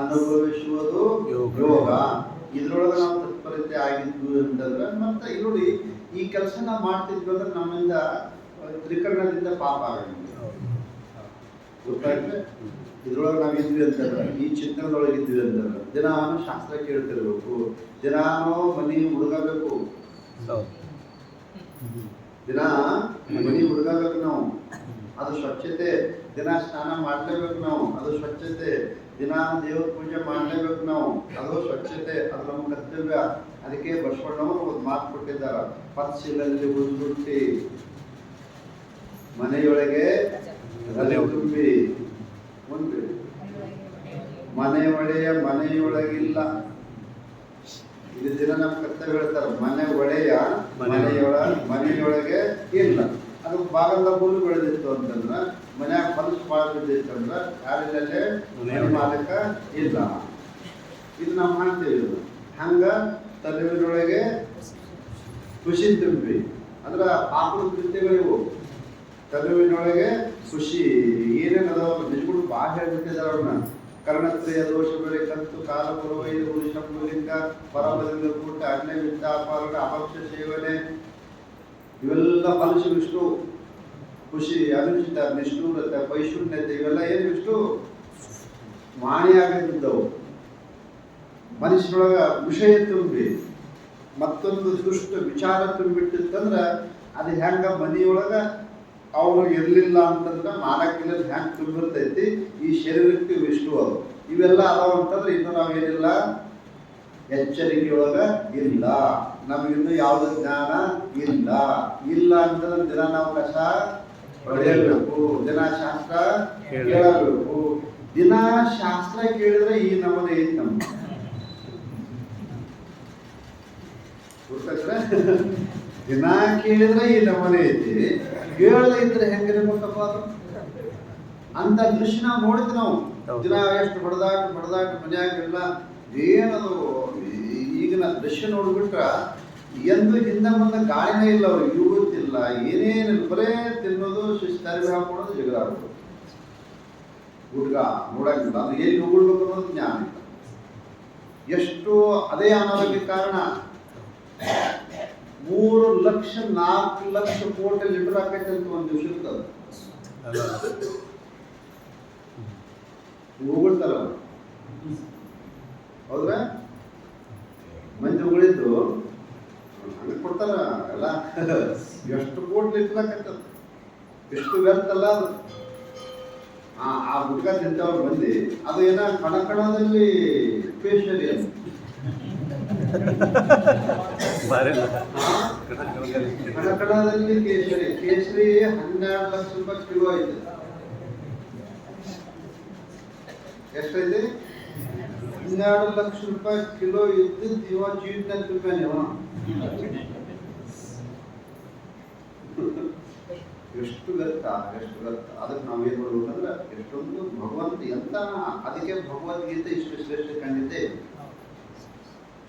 Speaker 1: ಅನುಭವಿಸುವುದು ಯೋಗ. ಇದ್ರೊಳಗೆ ನಾವು ತತ್ಪರತೆ ಆಗಿದ್ವಿ ಅಂತಂದ್ರೆ ಮತ್ತೆ ನೋಡಿ, ಈ ಕೆಲಸ ನಾವು ಮಾಡ್ತಿದ್ವಿ ಅಂದ್ರೆ ನಮ್ಮಿಂದ ತ್ರಿಕರಣದಿಂದ ಪಾಪ ಆಗಂಗಿಲ್ಲ. ಗೊತ್ತಾಯ್ತು? ಇದ್ರೊಳಗೆ ನಾವು ಇದ್ವಿ ಅಂತಂದ್ರೆ, ಈ ಚಿತ್ರಣದೊಳಗೆ ಇದ್ವಿ ಅಂತಂದ್ರೆ ದಿನಾನು ಶಾಸ್ತ್ರ ಕೇಳ್ತಿರ್ಬೇಕು, ದಿನಾನು ಮನಿ ಹುಡುಗಬೇಕು, ದಿನ ಮನಿ ಹುಡುಗಬೇಕು ನಾವು. ಅದು ಸ್ವಚ್ಛತೆ. ದಿನ ಸ್ನಾನ ಮಾಡಲೇಬೇಕು ನಾವು, ಅದು ಸ್ವಚ್ಛತೆ. ದಿನ ದೇವ್ರ ಪೂಜೆ ಮಾಡಲೇಬೇಕು ನಾವು, ಅದು ಸ್ವಚ್ಛತೆ. ಅದು ನಮ್ಮ ಕರ್ತವ್ಯ. ಅದಕ್ಕೆ ಬಸವಣ್ಣವರು ಒಂದು ಮಾತು ಕೊಟ್ಟಿದ್ದಾರೆ, ಪಚ್ಚಿಲಲ್ಲಿ ಉಂದುಂಟಿ ಮನೆಯೊಳಗೆ ರಲೆ ತುಂಬಿ ಮುಂದೆ ಮನೆ ಒಡೆಯ ಮನೆಯೊಳಗಿಲ್ಲ. ಇದು ದಿನ ನಮ್ಮ ಕರ್ತವ್ಯ ಹೇಳ್ತಾರೆ, ಮನೆ ಒಡೆಯ ಮನೆಯೊಳಗೆ ಇಲ್ಲ. ಅದು ಬಾಗಲ ಹುಲ್ಲು ಬೆಳೆದಿತ್ತು ಅಂತಂದ್ರೆ, ಮನ್ಯಾಗ ಹೊಲಸು ಭಾಳ ಬಿದ್ದಿತ್ತು ಅಂದ್ರೆ ಯಾರಿಲ್ಲೇ ಮನೆ ಮಾಲಕ ಇಲ್ಲ. ಇದು ನಾವು ಮಾಡ್ತೀವಿ. ಇದು ಹಂಗ ತಲೆಯೊಳಗೆ ಖುಷಿ ತುಂಬಿ ಅಂದ್ರೆ ಪಾಪದ ಕೃತ್ಯಗಳಿವು. ತಲೆಯೊಳಗೆ ಖುಷಿ ಏನೇನು ಅದಾವ ನಿಜಗಳು ಭಾಳ ಹೇಳ್ಬಿಟ್ಟಿದ್ದಾರೆ ಅವ್ರನ್ನ. ಕರ್ಣತ್ರಯ ದೋಷ ಬೆಳೆ ಕಂತು ಕಾಲ ಪುರವೈದು ಶಂಭುಲಿಂಗ ಪರಮಲಿಂಗ ಕೂಟ ಅನ್ಯ ವಿದ್ಯಾಪಾಲನ ಅಪಕ್ಷ ಸೇವನೆ ಇವೆಲ್ಲ ಫಲಿಸಿ ವಿಷ್ಣು. ಖುಷಿ, ಅನುಚಿತ, ನಿಷ್ಠೂರತೆ, ವೈಶೂನ್ಯತೆ ಇವೆಲ್ಲ ಏನು ವಿಷ್ಣು ವಾಣಿಯಾಗಿದ್ದವು. ಮನುಷ್ಯರೊಳಗ ವಿಷಯ ತುಂಬಿ ಮತ್ತೊಂದು ದುಷ್ಟ ವಿಚಾರ ತುಂಬಿಟ್ಟಿತ್ತಂದ್ರೆ ಅದು ಹೆಂಗ ಮನೆಯೊಳಗ ಅವರು ಇರಲಿಲ್ಲ ಅಂತಂದ್ರೆ ಮಾನಕ್ಕಿಲ್ಲ ಹೆಂಗೆ ತುಂಬಿರ್ತೈತಿ. ಈ ಶರೀರಕ್ಕೆ ವಿಷ್ಣು ಅದು ಇವೆಲ್ಲ ಅದಾವ ಅಂತಂದ್ರೆ ಇನ್ನು ನಾವೇನಿಲ್ಲ, ಎಚ್ಚರಿಕೆಯೊಳಗ ಇಲ್ಲ. ನಮಗಿನ್ನು ಯಾವುದೇ ಜ್ಞಾನ ಇಲ್ಲ ಅಂತಂದ್ರೆ ದಿನ ನಾವು ಕಸ ಹೊಡೆಯಬೇಕು, ದಿನ ಶಾಸ್ತ್ರ ಕೇಳಬೇಕು. ದಿನ ಶಾಸ್ತ್ರ ಕೇಳಿದ್ರೆ ಈ ನಮ್ಮನೆ ಐತಿ ನಮ್ಮ ದಿನ ಕೇಳಿದ್ರೆ ಈ ನಮ್ಮನೆ ಐತಿ. ಕೇಳದೆ ಇದ್ರೆ ಹೆಂಗಿರ್ಬೇಕಪ್ಪ ಅದು ಅಂತ ದೃಶ್ಯ ನಾವು ನೋಡಿದ್ವಿ. ನಾವು ದಿನ ಎಷ್ಟು ಬಡದಾಟ ಮನೆಯಾಗೆಲ್ಲ ಏನದು ಈಗಿನ ದೃಶ್ಯ ನೋಡ್ಬಿಟ್ರ ಎಂದು ಹಿಂದೆ ಮುಂದೆ ಗಾಳಿನೇ ಇಲ್ಲ, ಅವ್ರಿಗೆ ಇವತ್ತಿಲ್ಲ, ಏನೇನಿಲ್ಲ, ಬರೇ ತಿನ್ನೋದು, ಶಿಸ್ತಾರಿ ಹಾಕೊಳ್ಳೋದು, ಜಗಳ ಆಡೋದು. ಹುಡುಗ ನೋಡಂಗಿಲ್ಲ, ಅದು ಎಲ್ಲಿ ಹೋಗ್ಬಿಡ್ಬೇಕು ಅನ್ನೋದು ಜ್ಞಾನ ಇಲ್ಲ. ಎಷ್ಟು ಅದೇ ಅನಾರೋಗ್ಯ ಕಾರಣ. 3,00,000-4,00,000 ಕೋಟಿ ಲೀಟರ್ ಆಕೈತೆ ಅಂತ ಒಂದು ದಿವಸಕ್ಕೆ ಹೋಗ್ಬಿಡ್ತಾರ. ಹೌದ್ರ ಮಂದಿ ಉಳಿದ್ದು ಹಂಗೆ ಕೊಡ್ತಾರ ಎಲ್ಲ. ಎಷ್ಟು ಕೋಟಿ ಲೀಟರ್ ಆಕೈತದ, ಎಷ್ಟು ವ್ಯರ್ಥ ಅಲ್ಲ ಅದು. ಆ ಹುಡುಗ ತಿಂತವ್ರು ಮಂದಿ ಅದು ಏನ ಕಣಕಣದಲ್ಲಿ ಪೇಶರಿ ಅದು ಕಣಕಣದಲ್ಲಿ ಕೇಸರಿ 12 ಲಕ್ಷ ರೂಪಾಯಿ ಕಿಲೋ ಐತೆ. ಎಷ್ಟೈತೆ? 12 ಲಕ್ಷ ರೂಪಾಯಿ ಕಿಲೋ ಇದ್ದಿದ್ದು ಇವ ಜೀವಿತ ರೂಪಾಯಿ ಎಷ್ಟು ವ್ಯರ್ಥ. ಅದಕ್ಕೆ ನಾವು ಏನ್ ಮಾಡ್ಬೇಕಂದ್ರೆ ಎಷ್ಟೊಂದು ಭಗವಂತ ಎಂತ, ಅದಕ್ಕೆ ಭಗವದ್ಗೀತೆ ಇಷ್ಟು ಶ್ರೇಷ್ಠ ಖಂಡಿತೆ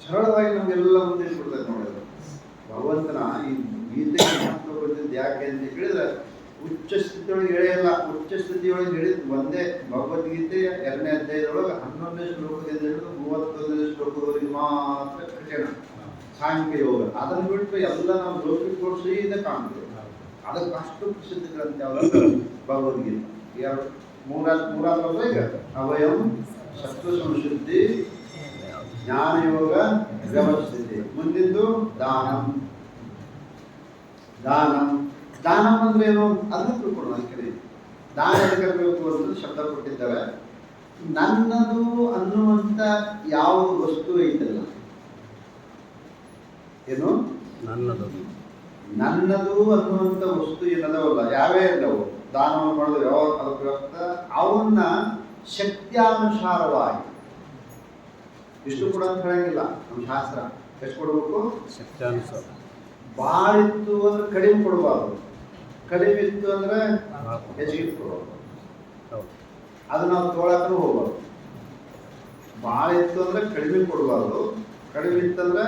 Speaker 1: ಸರಳವಾಗಿ ನಮಗೆಲ್ಲ ಮುಂದೆ ಕೊಡ್ತಾರೆ ನೋಡಿದ್ರೆ. ಭಗವಂತನ ಈ ಗೀತೆಗೆ ಮಹತ್ವ ಬಂದಿದ್ದು ಯಾಕೆ ಅಂತ ಕೇಳಿದ್ರೆ, ಉಚ್ಚ ಸ್ಥಿತಿಯೊಳಗೆ ಎಳೆಯಲ್ಲ, ಉಚ್ಚ ಸ್ಥಿತಿಯೊಳಗೆ ಹೇಳಿದ್ದು ಒಂದೇ. ಭಗವದ್ಗೀತೆಯ 2ನೇ ಅಧ್ಯಾಯದೊಳಗೆ 11ನೇ ಶ್ಲೋಕದಿಂದ ಹಿಡಿದು 31ನೇ ಶ್ಲೋಕದವರೆಗೆ ಮಾತ್ರ ಕಠಿಣ ಸಾಂಖ್ಯ ಯೋಗ. ಅದನ್ನು ಬಿಟ್ಟು ಎಲ್ಲ ನಾವು ಲೌಕಿಕ ಕೋರ್ಸಿಂದ ಕಾಣ್ತೇವೆ. ಅದಕ್ಕೆ ಅಷ್ಟು ಪ್ರಸಿದ್ಧ ಗ್ರಂಥ ಯಾವ್ದು? ಭಗವದ್ಗೀತೆ. ಎರಡು ಮೂರಾದ್ರು ಈಗ ಅವಯಂ ಸತ್ವ ಸಂಶುದ್ಧಿ, ಜ್ಞಾನಯೋಗ, ವ್ಯವಸ್ಥಿತಿ. ಮುಂದಿದ್ದು ದಾನಂ. ಅಂದ್ರೆ ಏನು ಅದನ್ನು ತಿಳ್ಕೊಳ್ಳೋಣ. ಅದಕ್ಕೆ ದಾನ ಎದಕ್ಕಬೇಕು ಅಂತ ಶಬ್ದ ಕೊಟ್ಟಿದ್ದಾರೆ. ನನ್ನದು ಅನ್ನುವಂಥ ಯಾವ ವಸ್ತು ಐತಲ್ಲ, ಏನು ನನ್ನದು ಅನ್ನುವಂಥ ವಸ್ತು ಏನದವಲ್ಲ, ಯಾವೇ ಇಲ್ಲವು ದಾನವನ್ನು ಮಾಡೋದು ಯಾವ ಅದಕ್ಕೆ ಅವನ್ನ ಶಕ್ತ್ಯಾನುಸಾರವಾಗಿ ಇಷ್ಟು ಕೂಡ ಅಂತ ಹೇಳಂಗಿಲ್ಲ ನಮ್ಮ ಶಾಸ್ತ್ರ. ಎಷ್ಟು ಕೊಡಬೇಕು?
Speaker 2: ಶಕ್ತ್ಯಾನುಸಾರ.
Speaker 1: ಭಾಳ ಇತ್ತು ಅಂದ್ರೆ ಕಡಿಮೆ ಕೊಡಬಾರ್ದು, ಕಡಿಮೆ ಇತ್ತು ಅಂದ್ರೆ ಹೆಚ್ಚಿಗೆ ಕೊಡಬಾರ್ದು. ಅದು ನಾವು ತೊಗೊಳಕ್ಕೂ ಹೋಗ್ಬಾರ್ದು. ಭಾಳ ಇತ್ತು ಅಂದ್ರೆ ಕಡಿಮೆ ಕೊಡಬಾರ್ದು, ಕಡಿಮೆ ಇತ್ತಂದ್ರೆ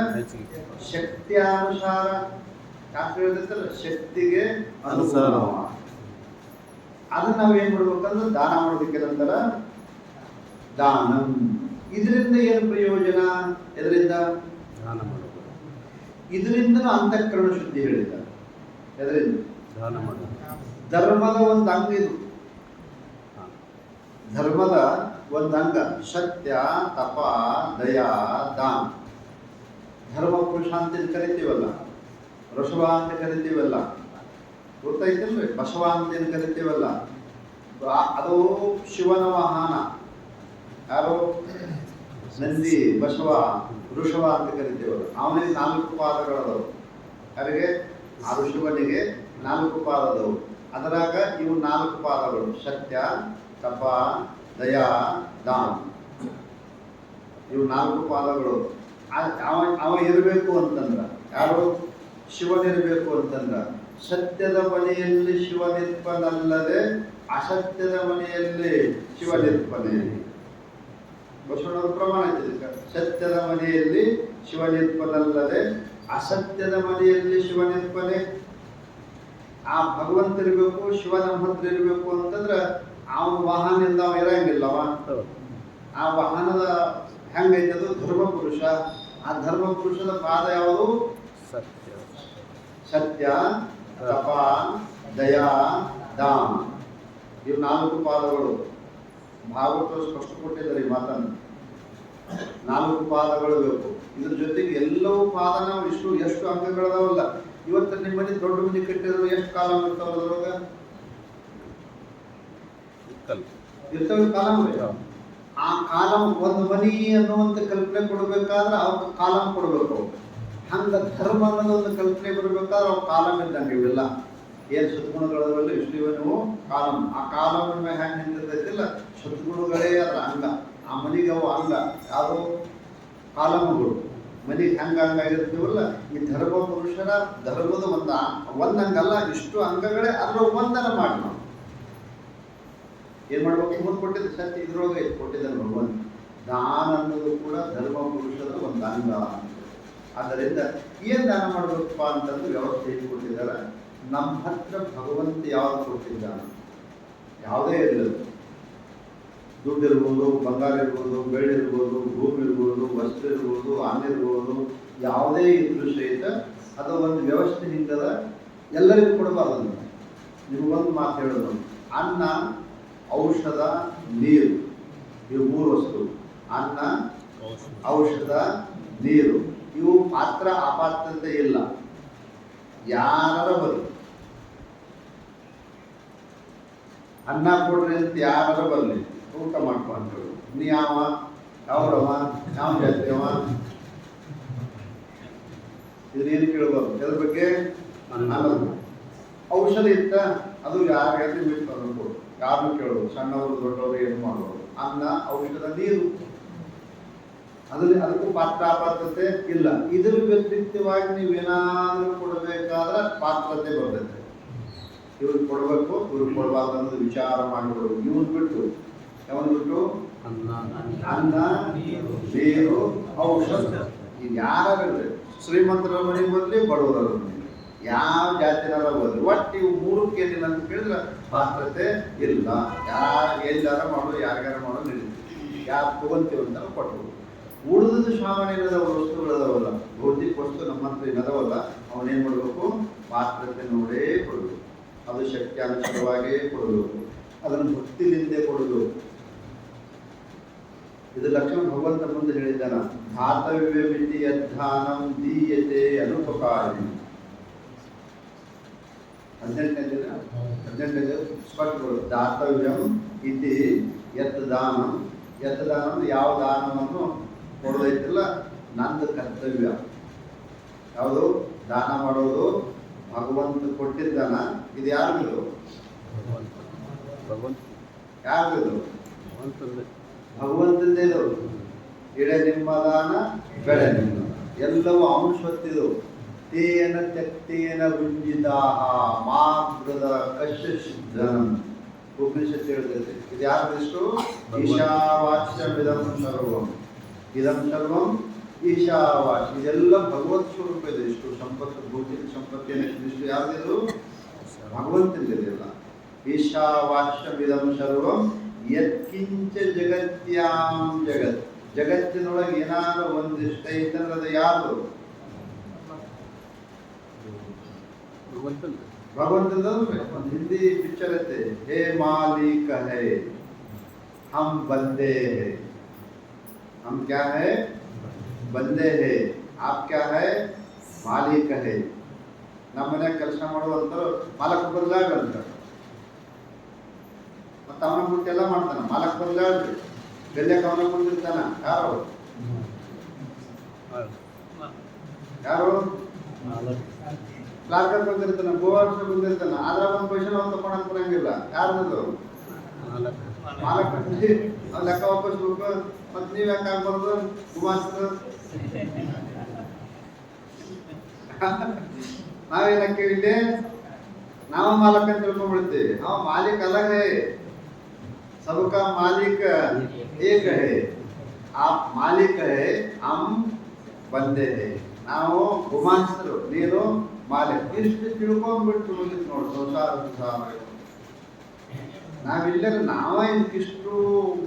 Speaker 1: ಶಕ್ತ್ಯಾನುಸಾರ. ಶಾಸ್ತ್ರ ಹೇಳ್ತಲ್ಲ, ಶಕ್ತಿಗೆ ಅನುಸಾರ. ಅದನ್ನ ನಾವೇನ್ ಮಾಡ್ಬೇಕಂದ್ರೆ ದಾನ ಮಾಡೋದಕ್ಕೆ ನಂತರ ದಾನಂ. ಇದರಿಂದ ಏನು ಪ್ರಯೋಜನ? ಇದರಿಂದ
Speaker 2: ದಾನ ಮಾಡೋದು,
Speaker 1: ಇದರಿಂದ ಅಂತಃಕರಣ ಶುದ್ಧಿ ಹೇಳಿದ್ದಾರೆ. ಇದರಿಂದ
Speaker 2: ದಾನ ಮಾಡೋದು
Speaker 1: ಧರ್ಮದ ಒಂದು ಅಂಗ. ಇದು ಧರ್ಮದ ಒಂದು ಅಂಗ. ಸತ್ಯ, ತಪ, ದಯಾ, ದಾನ. ಧರ್ಮ ಪುರುಷ ಅಂತ ಕರಿತೀವಲ್ಲ, ಋಷಭ ಅಂತ ಕರಿತೀವಲ್ಲ, ಗೊತ್ತಾಯ್ತಲ್ರಿ ಬಸವ ಅಂತ ಏನು ಕರಿತೀವಲ್ಲ ಅದು ಶಿವನ ವಾಹನ. ಯಾರು? ನಂದಿ, ಬಸವ, ವೃಷಭ ಅಂತ ಕರಿತೀವಲ್ಲ. ಅವನಿಗೆ 4 ಪಾದಗಳದವು. ಯಾರಿಗೆ? ಆ ಋಷಭನಿಗೆ 4 ಪಾದದವು. ಅದರಾಗ ಇವು 4 ಪಾದಗಳು: ಸತ್ಯ, ತಪ, ದಯಾ, ದಾನ. ಇವು 4 ಪಾದಗಳು. ಅವ ಇರಬೇಕು ಅಂತಂದ್ರ, ಯಾರು? ಶಿವನಿರಬೇಕು ಅಂತಂದ್ರ, ಸತ್ಯದ ಮನೆಯಲ್ಲಿ ಶಿವನಿರ್ಪನಲ್ಲದೆ ಅಸತ್ಯದ ಮನೆಯಲ್ಲಿ ಶಿವನಿರ್ಪನೆ. ಬಸವಣ್ಣವ್ರ ಪ್ರಮಾಣ ಇದೆ. ಸತ್ಯದ ಮನೆಯಲ್ಲಿ ಶಿವನಿರ್ಪನಲ್ಲದೆ ಅಸತ್ಯದ ಮನೆಯಲ್ಲಿ ಶಿವನಿರ್ಪನೆ. ಆ ಭಗವಂತ ಇರಬೇಕು, ಶಿವ ನಮ್ಮ ಹತ್ರ ಇರಬೇಕು ಅಂತಂದ್ರೆ ಅವನ ವಾಹನದಿಂದ ಅವ ಇರಂಗಿಲ್ಲವ. ಆ ವಾಹನದ ಹೆಂಗೈತದು? ಧರ್ಮ ಪುರುಷ. ಆ ಧರ್ಮ ಪುರುಷದ ಪಾದ ಯಾವುದು?
Speaker 2: ಸತ್ಯ,
Speaker 1: ಸತ್ಯ, ತಪ, ದಯಾ, ದಾನ. ಇವು 4 ಪಾದಗಳು. ಭಾಗವತ ಸ್ಪಷ್ಟ ಕೊಟ್ಟಿದ್ದಾರೆ ಈ ಮಾತನ್ನು. 4 ಪಾದಗಳು ಬೇಕು. ಇದ್ರ ಜೊತೆಗೆ ಎಲ್ಲವೂ ಪಾದ. ನಾವು ಎಷ್ಟು ಅಂಗಗಳದಾವಲ್ಲ. ಇವತ್ತು ನಿಮ್ಮ ಮನೆ ದೊಡ್ಡ ಮನೆ ಕಟ್ಟಿದ್ರು ಎಷ್ಟು ಕಾಲ ಇರ್ತಾವ? ಅದ್ರೊಳಗ ಇರ್ತವೆ ಕಾಲಂ. ಆ ಕಾಲಂ ಒಂದು ಮನಿ ಅನ್ನುವಂಥ ಕಲ್ಪನೆ ಕೊಡ್ಬೇಕಾದ್ರೆ ಅವ್ರಿಗೆ ಕಾಲಂ ಕೊಡ್ಬೇಕು. ಹಂಗ ಧರ್ಮ ಅನ್ನೋದು ಒಂದು ಕಲ್ಪನೆ ಬರಬೇಕಾದ್ರೆ ಅವ್ರು ಕಾಲಂ ಇದ್ದಂಗೆ. ಇವೆಲ್ಲ ಏನು ಸದ್ಗುಣಗಳಲ್ಲ ಇಷ್ಟು ನೀವು ಕಾಲಂ. ಆ ಕಾಲಂ ಹೆಂಗೆ ನಿಂತಿರ್ತೈತಿಲ್ಲ, ಸದ್ಗುಣಗಳೇ ಅದರ ಅಂಗ. ಆ ಮನಿಗೆ ಅವು ಅಂಗ. ಯಾವುದು? ಕಾಲಂಗಳು. ಮನೆಗೆ ಹೆಂಗ ಹಂಗಾಗಿರ್ತೀವಲ್ಲ, ಈ ಧರ್ಮ ಪುರುಷರ ಧರ್ಮದ ಒಂದಂಗಲ್ಲ, ಇಷ್ಟು ಅಂಗಗಳೇ. ಅದ್ರ ಒಂದನ ಮಾಡಿ ನಾವು ಏನ್ ಮಾಡ್ಬೇಕು? ಮುಂದೆ ಕೊಟ್ಟಿದ್ದ ಸತ್ಯ ಇದ್ರೊಳಗೆ ಕೊಟ್ಟಿದ್ದಾನೆ ಭಗವಂತ. ದಾನ ಅನ್ನೋದು ಕೂಡ ಧರ್ಮ ಪುರುಷದ ಒಂದು ಅಂಗ. ಆದ್ದರಿಂದ ಏನ್ ದಾನ ಮಾಡ್ಬೇಕಪ್ಪ ಅಂತಂದು ವ್ಯವಸ್ಥೆ ಕೊಟ್ಟಿದ್ದಾರೆ. ನಮ್ಮ ಹತ್ರ ಭಗವಂತ ಯಾವ್ದು ಕೊಟ್ಟಿದ್ದಾನೆ? ಯಾವುದೇ ಇರಲಿಲ್ಲ. ದುಡ್ಡು ಇರ್ಬೋದು, ಬಂಗಾರ ಇರ್ಬೋದು, ಬೆಳ್ಳಿ ಇರ್ಬೋದು, ಭೂಮಿ ಇರ್ಬೋದು, ವಸ್ತು ಇರ್ಬೋದು, ಅನ್ನ ಇರ್ಬೋದು, ಯಾವುದೇ ಇದ್ರೂ ಸಹಿತ ಅದು ಒಂದು ವ್ಯವಸ್ಥೆ ಹಿಂಗದ. ಎಲ್ಲರಿಗೂ ಕೊಡಬಾರ್ದು. ನಿಮಗೊಂದು ಮಾತು ಹೇಳೋದು, ಅನ್ನ, ಔಷಧ, ನೀರು, ಇವು 3 ವಸ್ತು. ಅನ್ನ, ಔಷಧ, ನೀರು. ಇವು ಪಾತ್ರ ಅಪಾತ್ರತೆ ಇಲ್ಲ. ಯಾರ ಬರಲಿ, ಅನ್ನ ಕೊಡ್ರಿ ಅಂತ ಯಾರ ಬರಲಿ, ಊಟ ಮಾಡ್ಕೊಂಡ್ರು. ನೀ ಯಾವ್ರವ, ಯಾವ ಜಾತಿಯವ, ಇದನ್ನೇನು ಕೇಳಬಾರ್ದು. ಅದ್ರ ಬಗ್ಗೆ ಅನ್ನೋದು. ಔಷಧ ಇತ್ತ ಅದು ಯಾರು ಬಿಟ್ಟು ಯಾರನ್ನು ಕೇಳೋದು, ಸಣ್ಣವರು ದೊಡ್ಡವರು ಏನು ಮಾಡೋದು. ಅನ್ನ, ಔಷಧ, ನೀರು, ಅದಕ್ಕೂ ಪಾತ್ರಾಪಾತ್ರತೆ ಇಲ್ಲ. ಇದ್ರ ವ್ಯತಿರಿಕ್ತವಾಗಿ ನೀವೇನಾದ್ರೂ ಕೊಡಬೇಕಾದ್ರೆ ಪಾತ್ರತೆ ಬರ್ತೈತೆ. ಇವ್ರಿಗೆ ಕೊಡಬೇಕು, ಇವ್ರಿಗೆ ಕೊಡಬಾರ್ದು ಅನ್ನೋದು ವಿಚಾರ ಮಾಡಿಕೊಡ್ಬೇಕು. ಇವನ್ ಬಿಟ್ಟು ಯಾವನ್ ಬಿಟ್ಟು ಅನ್ನ, ನೀರು, ಔಷಧ. ಇದು ಯಾರಾಗಲಿ, ಶ್ರೀಮಂತರ ಮನೆಗೆ ಬರಲಿ, ಬಡವರ ಮನೆಗೆ, ಯಾವ ಜಾತಿನಾರ ಬರಲಿ, ಒಟ್ಟು ಇವು 3ಕ್ಕೆ ಏನಿಲ್ಲ ಅಂತ ಕೇಳಿದ್ರೆ ಪಾತ್ರತೆ ಇಲ್ಲ. ಯಾರು ಎಲ್ಲಾರ ಮಾಡೋದು, ಯಾರಿಗಾರ ಮಾಡೋದು ನಡೀತೀವಿ. ಯಾರು ತಗೊಂತೀವಿ ಅಂತ ಕೊಟ್ಟು ಉಳಿದ ಸಾಮಾನ್ಯದ ವಸ್ತುಗಳದಾವಲ್ಲ, ಭೌತಿಕ ವಸ್ತು ನಮ್ಮ ಹತ್ರ ಏನದವಲ್ಲ, ಅವನೇನು ಮಾಡಬೇಕು? ಪಾತ್ರತೆ ನೋಡೇ ಕೊಡಬೇಕು. ಅದು ಶಕ್ತ್ಯಾನುಸಾರವಾಗೇ ಕೊಡಬೇಕು. ಅದನ್ನು ಭಕ್ತಿಲಿಂದೇ ಕೊಡಬೇಕು. ಇದು ಲಕ್ಷ್ಮಣ ಭಗವಂತ ಮುಂದೆ ಹೇಳಿದ್ದಾನ. ಧಾತವ್ಯ ಮಿತಿ ಯದ್ಧಾನಂ ದೀಯತೆ ಅನುಪಕಾರಿಣಿ. 18ನೇ ಸ್ಪಷ್ಟ ಬರುತ್ತೆ. ದಾತವ್ಯಂ ಇತಿ ಯತ್ ದಾನಂ. ಯತ್ ದಾನಂ, ಯಾವ ದಾನವನ್ನು ಕೊಡೋದೈತಿಲ್ಲ, ನಂದು ಕರ್ತವ್ಯ. ಯಾವುದು? ದಾನ ಮಾಡೋದು ಭಗವಂತ ಕೊಟ್ಟಿದ್ದಾನ. ಇದು ಯಾರಿದು? ಯಾರಿದು? ಭಗವಂತಂದೇ. ಇದು ಎಡೆ ನಿಮ್ಮ ದಾನ, ಬೆಳೆ ನಿಮ್ಮ, ಎಲ್ಲವೂ ಅವನು ಸ್ವತ್ತಿದು. ತೇನ ತ್ಯಕ್ತೇನ ರುಂಜಿತಾಹ ಮಾಗೃದ ಕಶ್ಯಸಿದ್ಧನಂ. ಉಪನಿಷತ್ತು ಹೇಳ್ತೈತೆ. ಇದು ಯಾರ್ದಿಷ್ಟು? ಈಶಾವಾಸ್ಯಮಿದಂ ಸರ್ವಂ. ಇದಂ ಸರ್ವಂ ಈಶಾವಾಸ್ಯ. ಇದೆಲ್ಲ ಭಗವತ್ ಸ್ವರೂಪ ಇದೆ. ಇಷ್ಟು ಸಂಪತ್ತು, ಭೌತಿಕ ಸಂಪತ್ತಿನ ಇಷ್ಟು ಯಾವ್ದಿದು? ಭಗವಂತನಿದೆಯಲ್ಲ. ಈಶಾವಾಸ್ಯಮಿದಂ ಸರ್ವಂ ಯತ್ಕಿಂಚ ಜಗತ್ಯಾಂ ಜಗತ್. ಜಗತ್ತಿನೊಳಗೆ ಏನಾದ್ರು ಒಂದಿಷ್ಟ ಐತಂದ್ರೆ ಅದು ಯಾರು? भगवंत हिंदी पिक्चर थे, हे मालिक है हम बंदे हैं। हम क्या है? बंदे हैं। आप क्या है? मालिक है। ನಮ್ಮ ಮನ್ಯಾಗ ಕೆಲಸ ಮಾಡುವಂತರು ಮಾಲಕ್ ಬದಲಾಗಂತ ಮತ್ತೆ ಅವನ ಬಿಟ್ಟು ಎಲ್ಲ ಮಾಡ್ತಾನ. ಮಾಲಕ್ ಬದಲಾಗ್ರಿ, ಬೆಲ್ಯಕ್ಕೆ ಅವನ ಕುಂದಿರ್ತಾನ. ಯಾರು ಕ್ಲಾರ್ಕ ಬಂದಿರ್ತಾನ, ಗೋವಾರ್ಷ ಬಂದಿರ್ತಾನ. ಆದ್ರ ಒಂದು ಪೈಸೆ ಅವ್ನು ತಗೊಳಕ್ ಬರಂಗಿಲ್ಲ. ಯಾರದು ಮಾಲಕ್ ಅವ್ನ ಲೆಕ್ಕ ವಾಪಸ್ ಬೇಕು. ಮತ್ತೆ ನೀವ್ ಯಾಕೆ ಆಗ್ಬಾರ್ದು ಗುಮಾಸ್ತರು? ನಾವೇನಕ್ಕೆ ಇಲ್ಲಿ ನಾವು ಮಾಲಕ್ ಅಂತ ತಿಳ್ಕೊಂಡ್ಬಿಡ್ತೀವಿ. ನಾವು ಮಾಲಿಕ್ ಅಲ್ಲ ಹೇ, सबका मालिक एक है, आप मालिक है, हम बंदे है. ನಾವು ಗುಮಾಸ್ತರು, ನೀನು ಮಾಲಿಕ್. ಇಷ್ಟು ತಿಳ್ಕೊಂಡ್ಬಿಟ್ಟು ಮುಗಿತು ನೋಡಿ ಸಂಸಾರ. ನಾವಿಲ್ಲ ನಾವ ಇದಕ್ಕಿಷ್ಟು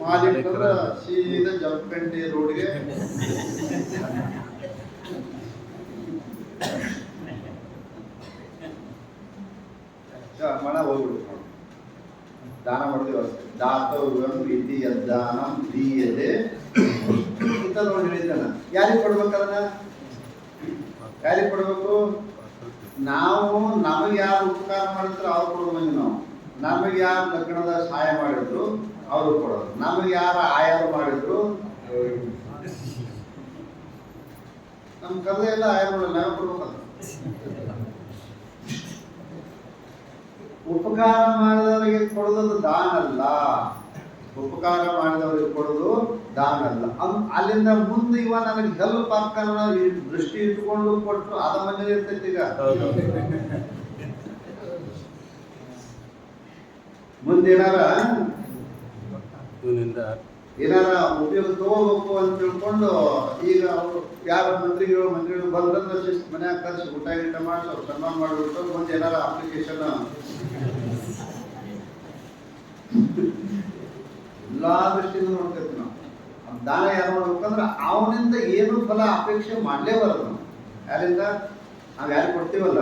Speaker 1: ಮಾಲೀಕರ ಸೀದಾ ಜಂಪಂಡಿ ರೋಡ್ಗೆ ಮನ ಹೋಗ್ಬಿಡ್ತು ನೋಡಿ. ದಾನ ಮಾಡ್ತೀವಿ ಅಷ್ಟೇ. ದಾತವ್ಯಂ ಇತಿ ಯದ್ದಾನಂ ದೀಯತೆ ಅಂತ ನೋಡಿ ಹೇಳಿದ್ದಾನ. ಯಾರಿಗೆ ಕೊಡ್ಬೇಕದನ್ನ? ಯಾರಿಗೆ ಕೊಡ್ಬೇಕು? ನಾವು ನಮಗೆ ಯಾರು ಉಪಕಾರ ಮಾಡಿದ್ರು ಅವ್ರು ಕೊಡ್ಬೇಕು. ನಾವು ನಮಗೆ ಯಾರು ಲಗ್ನದ ಸಹಾಯ ಮಾಡಿದ್ರು ಅವ್ರು ಕೊಡೋದು. ನಮಗೆ ಯಾರು ಆಯಾರು ಮಾಡಿದ್ರು ನಮ್ಮ ಕರ್ದ ಎಲ್ಲ ಆಯಾರು ಮಾಡಲ್ಲ, ನಾವೇ ಕೊಡ್ಬೇಕಂತ. ಉಪಕಾರ ಮಾಡಿದವರಿಗೆ ಕೊಡೋದು ದಾನ ಅಲ್ಲ. ಉಪಕಾರ ಮಾಡಿದವರಿಗೆ ಕೊಡೋದು ದಾನ ಅಲ್ಲ. ಅಲ್ಲಿಂದ ಮುಂದೆ ಇವ ನನಗೆ ಹೆಲ್ಪ್ ಆಗ್ತಾನ ದೃಷ್ಟಿ ಇಟ್ಕೊಂಡು ಕೊಟ್ಟರು ಅದ ಮನೇಲಿ ಇರ್ತೈತಿ. ಈಗ ಮುಂದೆ ಏನಾರ ಉಪಯೋಗ ತಗೋಬೇಕು ಅಂತ ತಿಳ್ಕೊಂಡು ಈಗ ಅವರು ಯಾರ ಮಂತ್ರಿಗಳು ಬಂದ್ರೆ ಮನ್ಯಾಗ ಕರ್ಸಿ ಊಟ ಗೀಟ ಮಾಡಿ ಅವ್ರು ಸನ್ಮಾನ ಮಾಡಿಬಿಟ್ಟು ಮುಂದೆ ಏನಾರ ಅಪ್ಲಿಕೇಶನ್ ಎಲ್ಲಾ ದೃಷ್ಟಿಯಿಂದ ನೋಡ್ತೈತಿ. ನಾವು ದಾನ ಯಾರು ಮಾಡ್ಬೇಕಂದ್ರೆ ಅವನಿಂದ ಏನು ಫಲ ಅಪೇಕ್ಷೆ ಮಾಡ್ಲೇಬಾರದು. ನಾವು ಯಾರಿಂದ ನಾವು ಯಾರು ಕೊಡ್ತೀವಲ್ಲ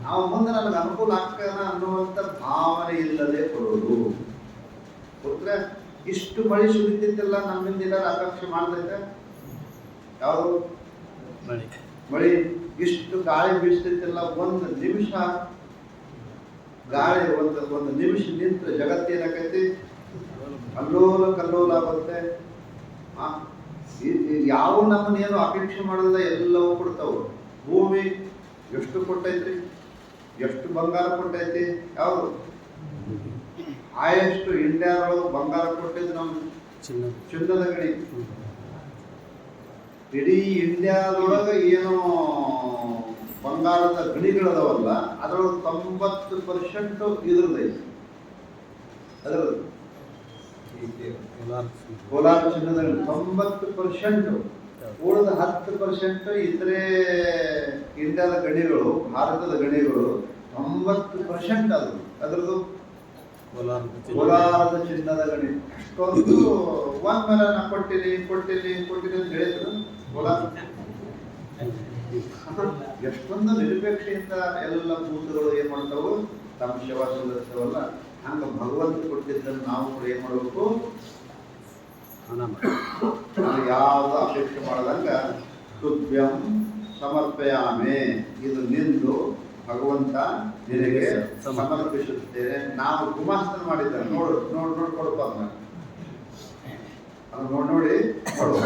Speaker 1: ಅವ ಮುಂದೆ ನನಗೆ ಅನುಕೂಲ ಆಗ್ತಾನ ಅನ್ನುವಂಥ ಭಾವನೆ ಇಲ್ಲದೆ ಕೊಡೋದು. ಕೊಟ್ರೆ ಇಷ್ಟು ಮಳೆ ಸುರಿತಿದ್ದೆಲ್ಲ ನಮ್ಮಿಂದ ಏನಾರು ಅಪೇಕ್ಷೆ ಮಾಡ್ತೈತೆ? ಯಾವುದು ಮಳೆ ಇಷ್ಟು ಗಾಳಿ ಬೀಸ್ತಿದ್ದೆಲ್ಲ ಒಂದು ನಿಮಿಷ ಗಾಳಿ ಒಂದು ನಿಮಿಷ ನಿಂತು ಜಗತ್ತೇನಾಕೈತಿ ಕಲ್ಲೋಲ ಕಲ್ಲೋಲ ಆಗುತ್ತೆ. ಯಾವ ನಮ್ಮನ್ನೇನು ಅಪೇಕ್ಷೆ ಮಾಡೋದ ಎಲ್ಲವೂ ಕೊಡ್ತಾವು. ಭೂಮಿ ಎಷ್ಟು ಕೊಟ್ಟೈತ್ರಿ, ಎಷ್ಟು ಬಂಗಾರ ಕೊಟ್ಟೈತಿ? ಯಾವುದು ಆಯಷ್ಟು ಇಂಡಿಯಾದೊಳಗೆ ಬಂಗಾರ ಕೊಟ್ಟಿದ್ದು ನಮ್ಮ ಚಿನ್ನದ ಗಣಿ. ಇಡೀ ಇಂಡಿಯಾದೊಳಗೆ ಏನು ಬಂಗಾರದ ಗಣಿಗಳದವಲ್ಲ ಅದರೊಳಗೆ 90% ಇದ್ರದೈತಿ. ಅದರದ್ದು ಕೋಲಾರ ಚಿನ್ನದ 90%. ಉಳಿದ 10% ಇತರೆ ಇಂಡಿಯಾದ ಗಣಿಗಳು, ಭಾರತದ ಗಣಿಗಳು 90% ಅದು ಅದರದ್ದು ಕೋಲಾರದ ಚಿನ್ನದ ಗಣಿ. ಅಷ್ಟೊಂದು ಒಂದ್ಮೇಲೆ ನಾ ಕೊಟ್ಟಿನಿ ಅಂತ ಹೇಳಿದ್ರು. ಕೋಲಾರ ಎಷ್ಟೊಂದು ನಿರಪೇಕ್ಷೆಯಿಂದ ಎಲ್ಲ ಭೂತಗಳು ಏನ್ ಮಾಡ್ತಾವು ತಮ್ಮ ಸೇವಾ ಸಲ್ಲಿಸ್ತಾವಲ್ಲ. ಹಂಗ ಭಗವಂತ ಕೊಟ್ಟಿದ್ದನ್ನು ನಾವು ಕೂಡ ಏನ್ ಮಾಡ್ಬೇಕು? ನಾವು ಯಾವ್ದು ಅಪೇಕ್ಷೆ ಮಾಡದಂಗ ತುಭ್ಯಂ ಸಮರ್ಪಯಾಮೆ, ಇದು ನಿಂದು ಭಗವಂತ ನಿನಗೆ ಸಮರ್ಪಿಸುತ್ತೇನೆ. ನಾವು ಗುಮಾಸ್ತನ ಮಾಡಿದ್ದಾರೆ. ನೋಡು ಕೊಡಪ್ಪ ಅದು ನೋಡಿ ಕೊಡುವ.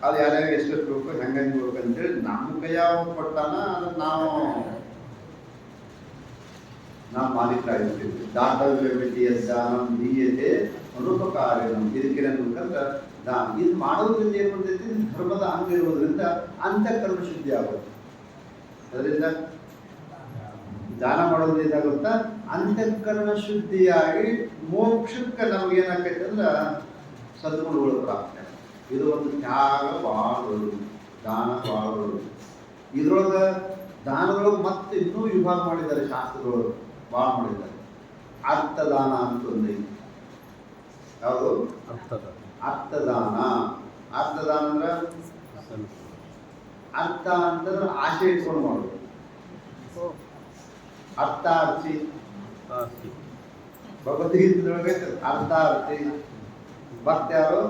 Speaker 1: ಅದು ಯಾರ್ಯಾರಿಗೆ ಎಷ್ಟೆಷ್ಟು ಬೇಕು ಹೆಂಗೆ ಬೇಕು ಅಂತೇಳಿ ನಮ್ಮ ಕೈಯಾಗ ಕೊಟ್ಟಾನ ಅದನ್ನ ನಾವು ಮಾಲೀಕರಾಗಿರ್ತೀವಿ. ದಾತವ್ಯ ದಾನಂ ದೀಯತೆ ಅನುಪಕಾರ್ಯಂ. ಇದಕ್ಕೆ ಏನಂದ್ರೆ ಇದು ಮಾಡೋದ್ರಿಂದ ಏನ್ ಮಾಡ್ತೈತಿ? ಧರ್ಮದ ಅಂಗ ಇರುವುದರಿಂದ ಅಂತಃಕರಣ ಶುದ್ಧಿ ಆಗುತ್ತೆ. ಅದರಿಂದ ದಾನ ಮಾಡೋದು ಏನಾಗುತ್ತಾ? ಅಂತಃಕರಣ ಶುದ್ಧಿಯಾಗಿ ಮೋಕ್ಷಕ್ಕೆ ನಮ್ಗೆ ಏನಾಗೈತೆ ಅಂದ್ರೆ ಸದ್ಗುಣಗಳು ಪ್ರಾಪ್ತಿ. ಇದು ಒಂದು ತ್ಯಾಗ ಭಾಳ ಒಳ್ಳೆಯದು, ದಾನ ಭಾಳ ಒಳ್ಳೆಯದು. ಇದ್ರೊಳಗೆ ದಾನದೊಳಗೆ ಮತ್ತೆ ಇನ್ನೂ ವಿಭಾಗ ಮಾಡಿದ್ದಾರೆ ಶಾಸ್ತ್ರಗಳು, ಭಾಳ ಮಾಡಿದ್ದಾರೆ. ಅರ್ಥದಾನ ಅಂತ ಒಂದು. ಯಾವುದು? ಅರ್ಥದಾನ. ಅರ್ಥದಾನ ಅಂದ್ರೆ ಅರ್ಥ ಅಂತಂದ್ರೆ ಆಸೆ ಇಟ್ಕೊಂಡು ಮಾಡೋದು. ಅರ್ಥಾರ್ಥಿ ಭಗವದ್ಗೀತೆ ಅರ್ಥಾರ್ಥಿ. ಭಕ್ತ ಯಾರು?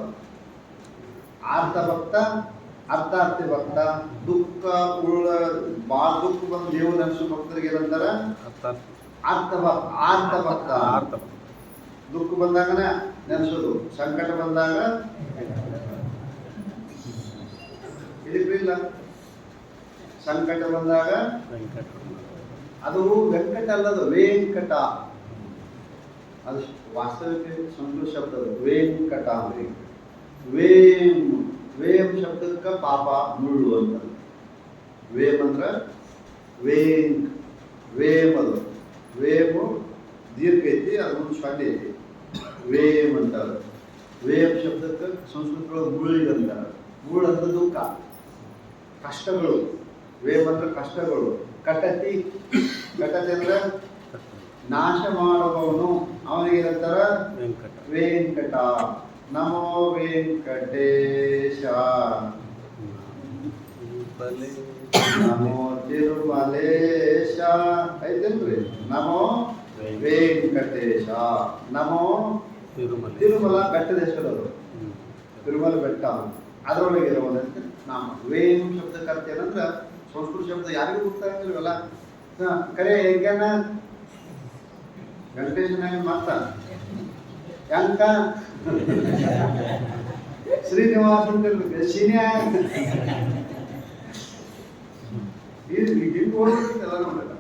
Speaker 1: ಆರ್ಥ ಭಕ್ತ, ಅರ್ಥಾರ್ಥಿ ಭಕ್ತ ದುಃಖ ಉಳ್ಳ ಭಾಳ ದುಃಖ ಬಂದು ದೇವರು ನೆನೆಸೋ ಭಕ್ತರಿಗೆ ಏನಂತಾರ ಆರ್ತ ಭಕ್ತ. ದುಃಖ ಬಂದಾಗ ನೆನೆಸೋದು, ಸಂಕಟ ಬಂದಾಗ ಇಲ್ಲ, ಸಂಕಟ ಬಂದಾಗ ಅದು ವೆಂಕಟ ಅಲ್ಲದು ವೆಂಕಟ. ಅದು ವಾಸ್ತವಿಕ ಸಂಸ್ಕೃತ ಶಬ್ದ ವೆಂಕಟ. ವೇಮ್ ವೇಮ್ ಶಬ್ದಕ್ಕೆ ಪಾಪ ಮುಳ್ಳು ಅಂತ. ವೇಮ್ ಅಂದ್ರೆ ವೇಂಕ್ ವೇಮ್. ಅದು ವೇಮು ದೀರ್ಘ ಐತಿ, ಅದೊಂದು ಸೊನ್ನೆ ಐತಿ. ವೇಮ್ ಅಂತಾರೆ. ವೇಮ್ ಶಬ್ದಕ್ಕೆ ಸಂಸ್ಕೃತದೊಳಗೆ ಮುಳ್ಳಿಗೆ ಅಂತಾರೆ. ಮುಳ್ಳು ಅಂದ್ರೆ ದುಃಖ, ಕಷ್ಟಗಳು. ವೇಮ್ ಅಂದ್ರೆ ಕಷ್ಟಗಳು. ಕಟತಿ ಅಂದ್ರೆ ನಾಶ ಮಾಡುವವನು, ಅವನಿಗೆ ಏನಂತಾರ ವೆಂಕಟ. ನಮೋ ವೆಂಕಟೇಶ, ನಮೋ ತಿರುಮಲೇಶ ಐತೇನ್ರಿ. ನಮೋ ವೆಂಕಟೇಶ, ನಮೋ ತಿರುಮಲ ಬೆಟ್ಟದ ಹೆಸರು. ತಿರುಮಲ ಬೆಟ್ಟ ಅದರೊಳಗೆ ಇರೋದಂತೆ ನಾಮ. ವೇಂ ಶಬ್ದಕ್ಕೆ ಅರ್ಥ ಏನಂದ್ರೆ ಸಂಸ್ಕೃತ ಶಬ್ದ ಯಾರಿಗೂ ಗೊತ್ತಾಗಿಲ್ವಲ್ಲ. ಕರೆ ಹೆಂಗನ ವೆಂಕಟೇಶನಾಗಿ ಮಾತ್ರ ಯಂಕ ಶ್ರೀನಿವಾಸ ಅಂತ ಇರ್ಬೇಕು. ಶೀನ್ಯ ಎಲ್ಲ ನೋಡಲ್ಲ.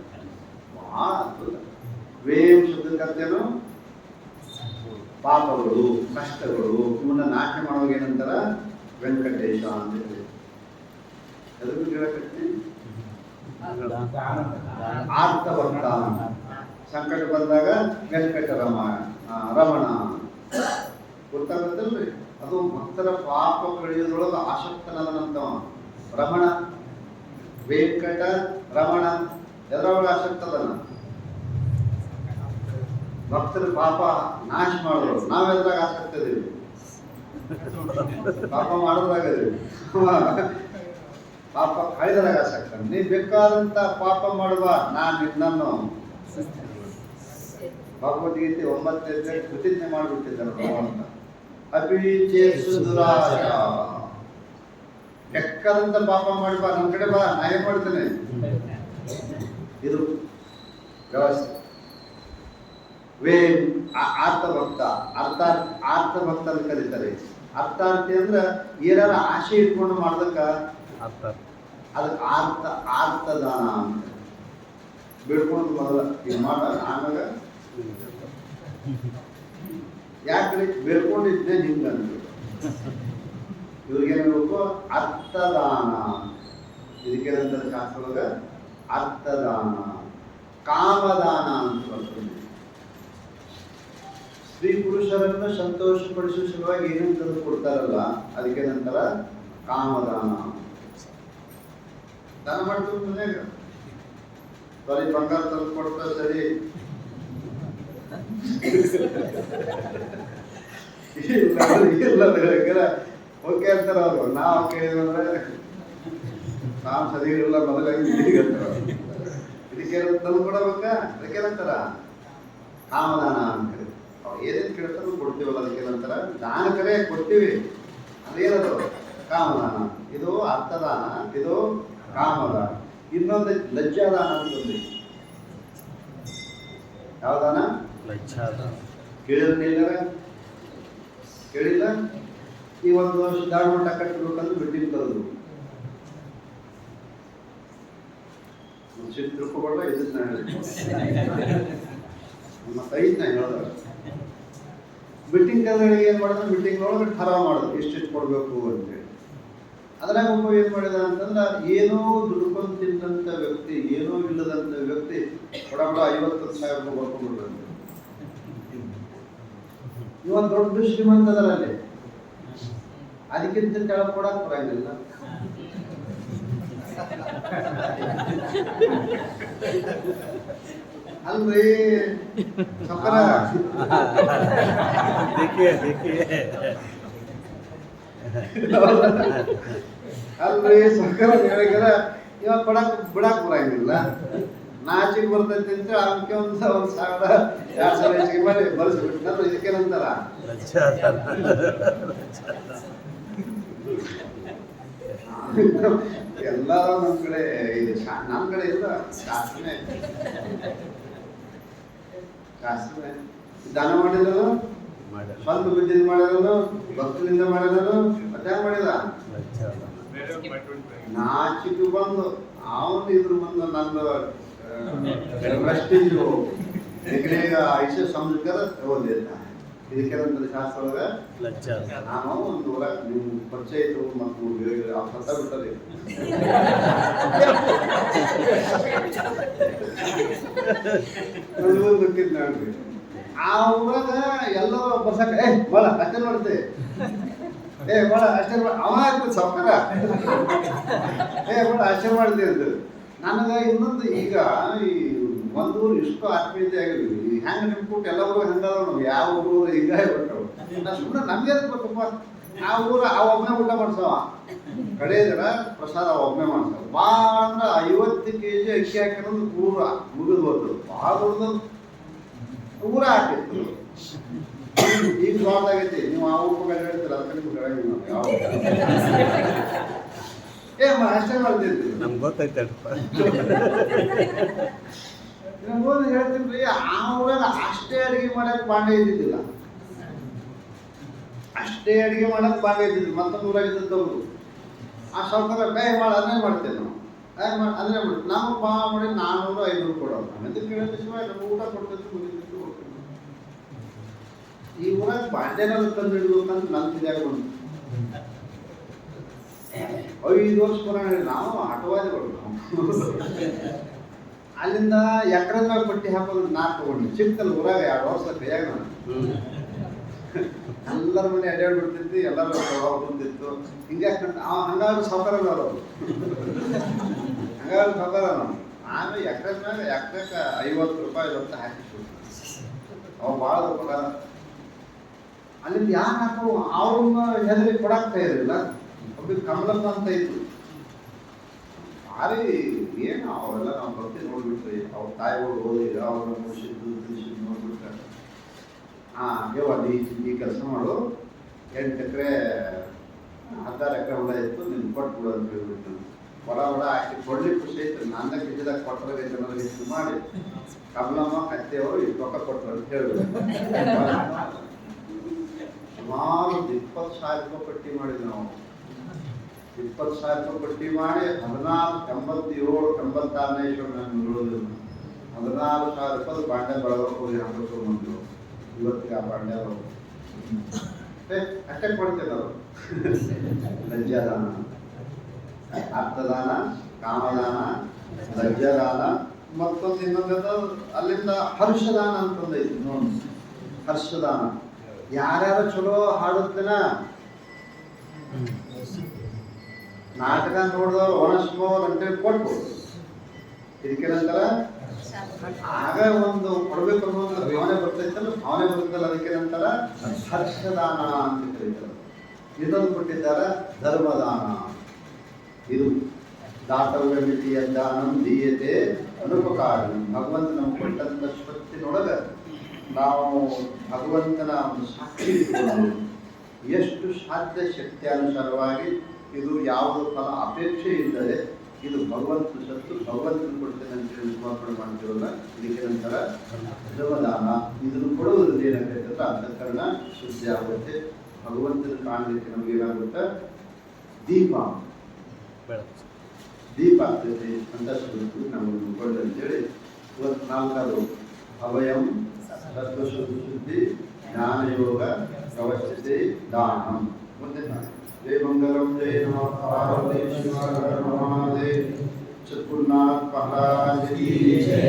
Speaker 1: ವೇಂ ಶಬ್ದಕ್ಕೆ ಅರ್ಥ ಏನು? ಪಾಪಗಳು, ಕಷ್ಟಗಳು, ಇವನ್ನ ನಾಶ ಮಾಡುವಾಗ ಏನಂತಾರ ವೆಂಕಟೇಶ ಅಂತ ಹೇಳಿ. ಎದುರು ಕೇಳಕತ್ತಿ ಆರ್ತ ಭಕ್ತ. ಸಂಕಟ ಬಂದಾಗ ವೆಂಕಟ ರಮಣ ಗೊತ್ತಾಗತ್ತಲ್ರಿ. ಅದು ಭಕ್ತರ ಪಾಪ ಕಳೆಯೋದ್ರೊಳಗೆ ಆಸಕ್ತನಾದಂತವ ರಮಣ. ವೆಂಕಟ ರಮಣ ಎದರೊಳಗೆ ಆಸಕ್ತದನ? ಭಕ್ತರ ಪಾಪ ನಾಶ ಮಾಡಿದ್ರು. ನಾವೆದ್ರಾಗ ಆಸಕ್ತಿ ಇದೀವಿ? ಪಾಪ ಮಾಡೋದ್ರಾಗದೀವಿ. ಪಾಪ ಕಳೆದ್ರಾಗ ಆಸಕ್ತ. ನೀ ಬೇಕಾದಂತ ಪಾಪ ಮಾಡುವ ನಾನು ನಿನ್ನನ್ನು ಭಗವದ್ಗೀತೆ 9 ಪ್ರತಿಜ್ಞೆ ಮಾಡಿಬಿಟ್ಟಿದ್ದಾನೆ ಭಗವಂತ. ಅಪಿಚೇಸು ದುರಾಶ, ಬೇಕಾದಂತ ಪಾಪ ಮಾಡಿ ಬಾ, ನನ್ನ ಕಡೆ ಬಾ, ನಾ ಏನ್ ಮಾಡ್ತೇನೆ. ಇದು ವ್ಯವಸ್ಥೆ. ವೇಮ್ ಆರ್ತ ಭಕ್ತ. ಆರ್ತ ಭಕ್ತ ಅಂತ ಕರೀತಾರೆ. ಅರ್ಥಾರ್ಥಿ ಅಂದ್ರೆ ಏನಾರ ಆಸೆ ಇಟ್ಕೊಂಡು ಮಾಡ್ದಕ್ಕ ಅದಕ್ಕೆ ಆರ್ತದಾನ ಅಂತ. ಬಿಡ್ಕೊಂಡು ಮೊದಲ ಈಗ ಮಾಡ ಆಮೇಲೆ ಯಾಕೆ ಬೇಡ್ಕೊಂಡಿದ್ದೆ ನಿಮ್ಗೆ ಅನ್ಬೇಕು. ಇವ್ರಿಗೇನಿರ್ಬೇಕು ಅರ್ಥದಾನ. ಇದಕ್ಕೇನಂತ ಶಾಸ್ತ್ರದೊಳಗ ಅರ್ಥದಾನ. ಕಾಮದಾನ ಅಂತ ಬರ್ತದೆ. ಸ್ತ್ರೀ ಪುರುಷರನ್ನು ಸಂತೋಷಪಡಿಸುವ ಸಲುವಾಗಿ ಏನೇನು ತಂದು ಕೊಡ್ತಾರಲ್ಲ ಅದಕ್ಕೆ ನಂತರ ಕಾಮದಾನ. ದಾನ ಮಾಡ್ತೀವಿ ಮನ್ಯಾಗ. ಸರಿ ಬಂಗಾರ ತಂದು ಕೊಡ್ತಾ ಸರಿ ಓಕೆ ಅಂತಾರ ಅವರು. ನಾವು ಕೇಳಿದ್ರೆ ನಾವು ಸರಿ ಇರಲ್ಲ ಮೊದಲಾಗಿ ಇದಕ್ಕೆ ತಂದು ಕೊಡಬೇಕಾ? ಅದಕ್ಕೇನಂತಾರ ಕಾಮದಾನ ಅಂತ. ಅವ್ರು ಏನೇನು ಕೇಳ್ತಾರೋ ಕೊಡ್ತೀವಲ್ಲ ಅದಕ್ಕೇನಂತಾರ ದಾನ. ಕರೆ ಕೊಡ್ತೀವಿ, ಅದೇನದು ಕಾಮದಾನ. ಇದು ಅರ್ಥದಾನ, ಇದು ಕಾಮದಾನ. ಇನ್ನೊಂದು ಲಜ್ಜಾದಾನ ಅಂತಂದ್ರೆ ಯಾವ್ದಾನ?
Speaker 2: ಲಜ್ಜಾದಾನ.
Speaker 1: ಕೇಳಿಲ್ಲ? ಕೇಳಿಲ್ಲ? ಈ ಒಂದು ವರ್ಷ ದಾಳಮಟ್ಟ ಕಟ್ಟಬೇಕಂದ್ರೆ ಬಿಟ್ಟಿಗೆ ತರೋದು. ತಿಳ್ಕೊಬಾರ್ದ ಇದನ್ನ ಮತ್ತೆ ಐದು ನಾ ಹೇಳಿದಾಗ ಬಿಟ್ಟಿಂಗ್ ಕಲ್ಗಳಿಗೆ ಏನು ಮಾಡೋದು, ಬಿಟ್ಟಿಂಗ್ ಒಳಗೆ ಠರ ಮಾಡೋದು ಇಷ್ಟಿಷ್ಟು ಕೊಡಬೇಕು ಅಂತೇಳಿ. ಅದ್ರಾಗ ಒಬ್ಬ ಏನು ಮಾಡಿದ ಅಂತಂದ್ರೆ ಏನೋ ದುಡ್ಕೊಂಡು ತಿಂದಂಥ ವ್ಯಕ್ತಿ, ಏನೋ ಇಲ್ಲದಂಥ ವ್ಯಕ್ತಿ ಬಡ 50,000 ರೂಪಾಯಿ ಬರ್ಕೊಂಡ್ಬಿಡ್ಬೇಕು. ಇವತ್ತು ದೊಡ್ಡ ಶ್ರೀಮಂತ ಅದರಲ್ಲಿ ಅದಕ್ಕಿಂತ ಕೆಳಗೆ ಕೊಡಕ್ಕೆ ಬರಂಗಿಲ್ಲ. ಅಲ್ರಿ ಸಕರ ಅಲ್ರಿ ಸಕರ ಹೇಳಿದ್ರೆ ಇವಾಗ ಬಿಡಕ್ ಬರಂಗಿಲ್ಲ. ನಾಚಿಗೆ ಬರ್ತೈತಿ ಅಂತ ಅದಕ್ಕೆ ಒಂದು 1,000-2,000 ಹೆಚ್ಚಿಗೆ ಮಾಡಿ ಬರೆಸ್ಬಿಟ್ಟು ಇದಕ್ಕೇನಂತಾರ ಎಲ್ಲರೂ ನಮ್ಮ ಕಡೆ ಇದು ನಮ್ಮ ಕಡೆ ಇಲ್ಲ ಶಾಸ್ತ್ರನೇ ಶಾಸ್ತ್ರನೇ ದಾನ ಮಾಡಿರೋದು
Speaker 2: ಮಾಡ್ಯಾರ
Speaker 1: ಸ್ವಂತ ಬುದ್ಧಿಯಿಂದ ಮಾಡಿರೋದು ಭಕ್ತರಿಂದ ಮಾಡಿರೋದು ಮತ್ತೆ ಮಾಡಿದ ನಾಚಿಕೆ ಬಂದು ಅವನು ಇದ್ರ ಮುಂದೆ ನಂದು ಪ್ರೆಸ್ಟೀಜು ಡಿಗ್ರಿಗ ಐಶ ಸಂಸ್ಕಾರ ಓದಿದ್ದ ಇದಕ್ಕೇನಂತಾರೆ ಶಾಸ್ತ್ರ ಒಳಗೆ
Speaker 2: ಲಜ್ಜ
Speaker 1: ನಾನು ಒಂದು ಊರ ನಿಮ್ಮ ಪರಿಚಯ ಇತ್ತು ಮತ್ತು ಆ ಸತ್ತ ಬಿಟ್ಟದೆ ನನಗೂ ಗೊತ್ತಿಲ್ಲ ನೋಡ್ರಿ ಆ ಊರಾಗ ಎಲ್ಲರೂ ಬರ್ಸಕ ಬಾಳ ಅಷ್ಟೇ ಮಾಡ್ತೆ ಬಾಳ ಅಷ್ಟೇ ಅವ ಆಗ್ತದೆ ಸಾವ್ಕಾರ ಬಾಳ ಅಷ್ಟೇ ಮಾಡ್ತೀವಿ ಅಂತ ನನಗೆ ಇನ್ನೊಂದು ಈಗ ಈ ಒಂದು ಊರು ಇಷ್ಟು ಆತ್ಮೀಯತೆ ಆಗಿದ್ವಿ ಈ ಹೆಂಗೆ ನಿಂತ್ಬಿಟ್ಟು ಎಲ್ಲರೂ ಹಂಗದ ನಾವು ಯಾವ ಊರು ಈಗ ಬಿಟ್ಟವು ನಾ ಸುಮ್ಮನೆ ನಮ್ಗೆ ಗೊತ್ತಪ್ಪ ಆ ಊರ ಆ ಒಬ್ಬನೇ ಊಟ ಮಾಡ್ಸವ ಕಡೆ ಜನ ಪ್ರಸಾದ ಒಬ್ಬನೇ ಮಾಡ್ಸವ ಭಾಳ ಅಂದ್ರೆ 50 kg ಅಕ್ಕಿ ಹಾಕಿರೋದು ಊರ ಮುಗಿದು ಹೋದ್ರು ಭಾಳ ದೊಡ್ಡದು ಊರ ಹಾಕಿತ್ತು ಈಗ ದೊಡ್ಡದಾಗೈತಿ ನೀವು ಆ ಊರು ಕಡೆ ಹೇಳ್ತೀರ ಅದಕ್ಕೆ ನಿಮ್ಗೆ ಯಾವ ಅಷ್ಟೇ ಮಾಡ್ತಿರ್ತೀವಿ
Speaker 2: ನಮ್ಗೆ ಗೊತ್ತೈತಪ್ಪ
Speaker 1: ಓದಿ ಹೇಳ್ತೀನಿ ಆ ಊರಾಗ ಅಷ್ಟೇ ಅಡಿಗೆ ಮಾಡಕ್ಕೆ ಬಾಂಡೆ ಇದ್ದಿದ್ದಿಲ್ಲ ಅಷ್ಟೇ ಅಡಿಗೆ ಮಾಡಕ್ಕೆ ಬಾಂಡೆ ಇದ್ದಿದ್ದು ಮತ್ತೊಂದು ಊರಾಗ ಇದ್ದವರು ಆ ಸಾವ್ಕಾರ ಮಾಡಿ ಅದನ್ನೇ ಮಾಡ್ತೇವೆ ನಾವು ಅದನ್ನೇ ಮಾಡಿ ನಮಗೆ ಬಾ ಮಾಡಿ 400-500 ಕೊಡೋದು ಆಮೇಲೆ ಕೇಳಿದ ಶಿವಾಯ ನಮ್ಗೆ ಊಟ ಕೊಡ್ತಿದ್ದು ಮುಗಿದಿದ್ದು ಕೊಡ್ತೀವಿ ಈ ಊರಾಗ ಬಾಂಡೆನಾದ್ರು ತಂದು ಹಿಡ್ಬೇಕಂತ ನನ್ನ ಇದಾಗ ಬಂದು 5 ವರ್ಷ ಪುರಾಣ ನಾವು ಆಟವಾದಿಗಳು ಅಲ್ಲಿಂದ ಎಕರೆ ಮ್ಯಾಗ ಪಟ್ಟಿ ಹಾಕೋದು ನಾ ತಗೊಂಡು ಚಿಕ್ಕಲ್ಲಿ ಊರಾಗ 2 ವರ್ಷ ಕೈಯಾಗ ನಾನು ಎಲ್ಲರ ಮನೆ ಅಡ್ಡಾಡ್ಬಿಡ್ತಿತ್ತು ಎಲ್ಲರೂ ಪ್ರಭಾವ ಬಂದಿತ್ತು ಹಿಂಗೆ ಹಂಗಾದ್ರು ಸಾವುಕಾರ ಅವರು ಹಂಗಾದ್ರು ಸಾವುಕಾರ ನಾವು ಆಮೇಲೆ ಎಕರೆ ಮ್ಯಾಗ ಎಕರೆಗೆ 50 ರೂಪಾಯಿ ಅಂತ ಹಾಕಿಸ್ಬಿಟ್ಟು ಅವು ಭಾಳ ಉಪಕಾರ ಅಲ್ಲಿಂದ ಯಾರು ಹಾಕೋ ಅವ್ರನ್ನ ಹೆದರಿ ಕೊಡಾಕ್ತಾ ಇರಲಿಲ್ಲ ಒಬ್ಬ ಕಮಲಪ್ಪ ಅಂತ ಇತ್ತು ಭಾರಿ ಏನು ಅವೆಲ್ಲ ನಾವು ಭಕ್ತಿ ನೋಡ್ಬಿಟ್ರಿ ಅವ್ರ ತಾಯಿಗಳು ಓದಿದ್ರು ಅವ್ರನ್ನ ಮುಗಿಸಿದ್ದು ತಿಳಿಸಿದ್ದು ನೋಡ್ಬಿಟ್ರೆ ಈ ಕೆಲಸ ಮಾಡು 8 ಎಕರೆ 16 ಎಕರೆ ಹೊಲ ಇತ್ತು ನಿಮ್ಗೆ ಕೊಟ್ಬಿಡು ಅಂತ ಹೇಳ್ಬಿಟ್ಟು ಹೊಲ ಹಾಕಿ ಕೊಡ್ಲಿಕ್ಕೆ ಖುಷಿ ಐತೆ ನನ್ನ ಕಿಜಿದಾಗ ಕೊಟ್ಟರೆ ಜನರಿಗೆ ಹೆಚ್ಚು ಮಾಡಿ ಕಮಲಮ್ಮ ಕತ್ತೆಯವರು ಇಷ್ಟು ರೊಕ್ಕ ಕೊಟ್ಟರು ಅಂತ ಹೇಳ್ಬಿಟ್ಟು ಸುಮಾರು 20,000 ರೂಪಾಯಿ ಪಟ್ಟಿ ಮಾಡಿದ್ವಿ ನಾವು 20,000 ರೂಪಾಯಿ ಪಟ್ಟಿ ಮಾಡಿ 1487-86 ನೋಡೋದು 14,000 ರೂಪಾಯಿ ಬಾಂಡೆ ಬಳಗಕ್ಕೆ ಹೋಗಿ ಹಾಕಿಸ್ಕೊಂಡ್ಬಂದ್ರು ಇವತ್ತಿಗೆ ಆ ಬಾಂಡೆ ಅಷ್ಟೇ ಕೊಡ್ತೇವೆ ನಾವು ಲಜ್ಜಾದಾನ ಅರ್ಥದಾನ ಕಾಮದಾನ ಲಜ್ಜಾದಾನ ಮತ್ತೊಂದು ಇನ್ನೊಂದು ಅಲ್ಲಿಂದ ಹರ್ಷದಾನ ಅಂತಂದೈತಿ ನೋಡಿ ಹರ್ಷದಾನ ಯಾರ್ಯಾರು ಚಲೋ ಹಾಡುತ್ತೇನ ನಾಟಕ ನೋಡಿದವ್ರು ಒಣಸ್ಮೋರ್ ಅಂತೇಳಿ ಕೊಟ್ಬಿಡು ಇದಕ್ಕೇನಂತಾರ ಆಗ ಒಂದು ಕೊಡ್ಬೇಕು ಅನ್ನೋದು ಭಾವನೆ ಬರ್ತೈತಲ್ಲ ಭಾವನೆ ಬರ್ತಲ್ಲ ಅದಕ್ಕೇನಂತಾರ ಹರ್ಷದಾನ ಅಂತ ಕರೀತಾರೆ ಇದನ್ನು ಕೊಟ್ಟಿದ್ದಾರ ಧರ್ಮದಾನ ಇದು ದಾತವ್ಯ ಮಿತಿಯ ದಾನಂ ದೀಯತೆ ಅನುಪಕಾರಿ ಭಗವಂತ ನಮ್ಗೆ ಕೊಟ್ಟಂತ ಶಕ್ತಿನೊಳಗ ನಾವು ಭಗವಂತನ ಒಂದು ಸಾಕ್ಷಿ ಇಟ್ಕೊಂಡು ಎಷ್ಟು ಸಾಧ್ಯ ಶಕ್ತಿಯಾನುಸಾರವಾಗಿ ಇದು ಯಾವುದೋ ಫಲ ಅಪೇಕ್ಷೆ ಇಲ್ಲದೆ ಇದು ಭಗವಂತ ಸತ್ತು ಭಗವಂತನ ಕೊಡ್ತೇನೆ ಅಂತೇಳಿ ಸಮರ್ಪಣೆ ಮಾಡ್ತೀವಲ್ಲ ಇದಕ್ಕೆ ನಂತರ ಧರ್ಮದಾನ ಇದನ್ನು ಕೊಡುವುದರಿಂದ ಏನಾಗುತ್ತೆ ಅಂತಃಕರಣ ಶುದ್ಧಿ ಆಗುತ್ತೆ ಭಗವಂತನ ಕಾಣಲಿಕ್ಕೆ ನಮ್ಗೆ ಏನಾಗುತ್ತೆ ದೀಪ ಆಗ್ತೈತಿ ಅಂತ ಶುದ್ಧಿ ನಮಗೆ ಮುಖಂಡ ಅಂತೇಳಿ ಇವತ್ತು 4 ಅಭಯಂ ಸತ್ವಶುದ್ಧಿ ಜ್ಞಾನಯೋಗ ಪ್ರವಶ್ಯತೆ ದಾನಂ ಮುಂದೆ जय मंगलम जय नमः पार्वती शिव हर हर महादेव सद्गुरुनाथ महाराज की जय।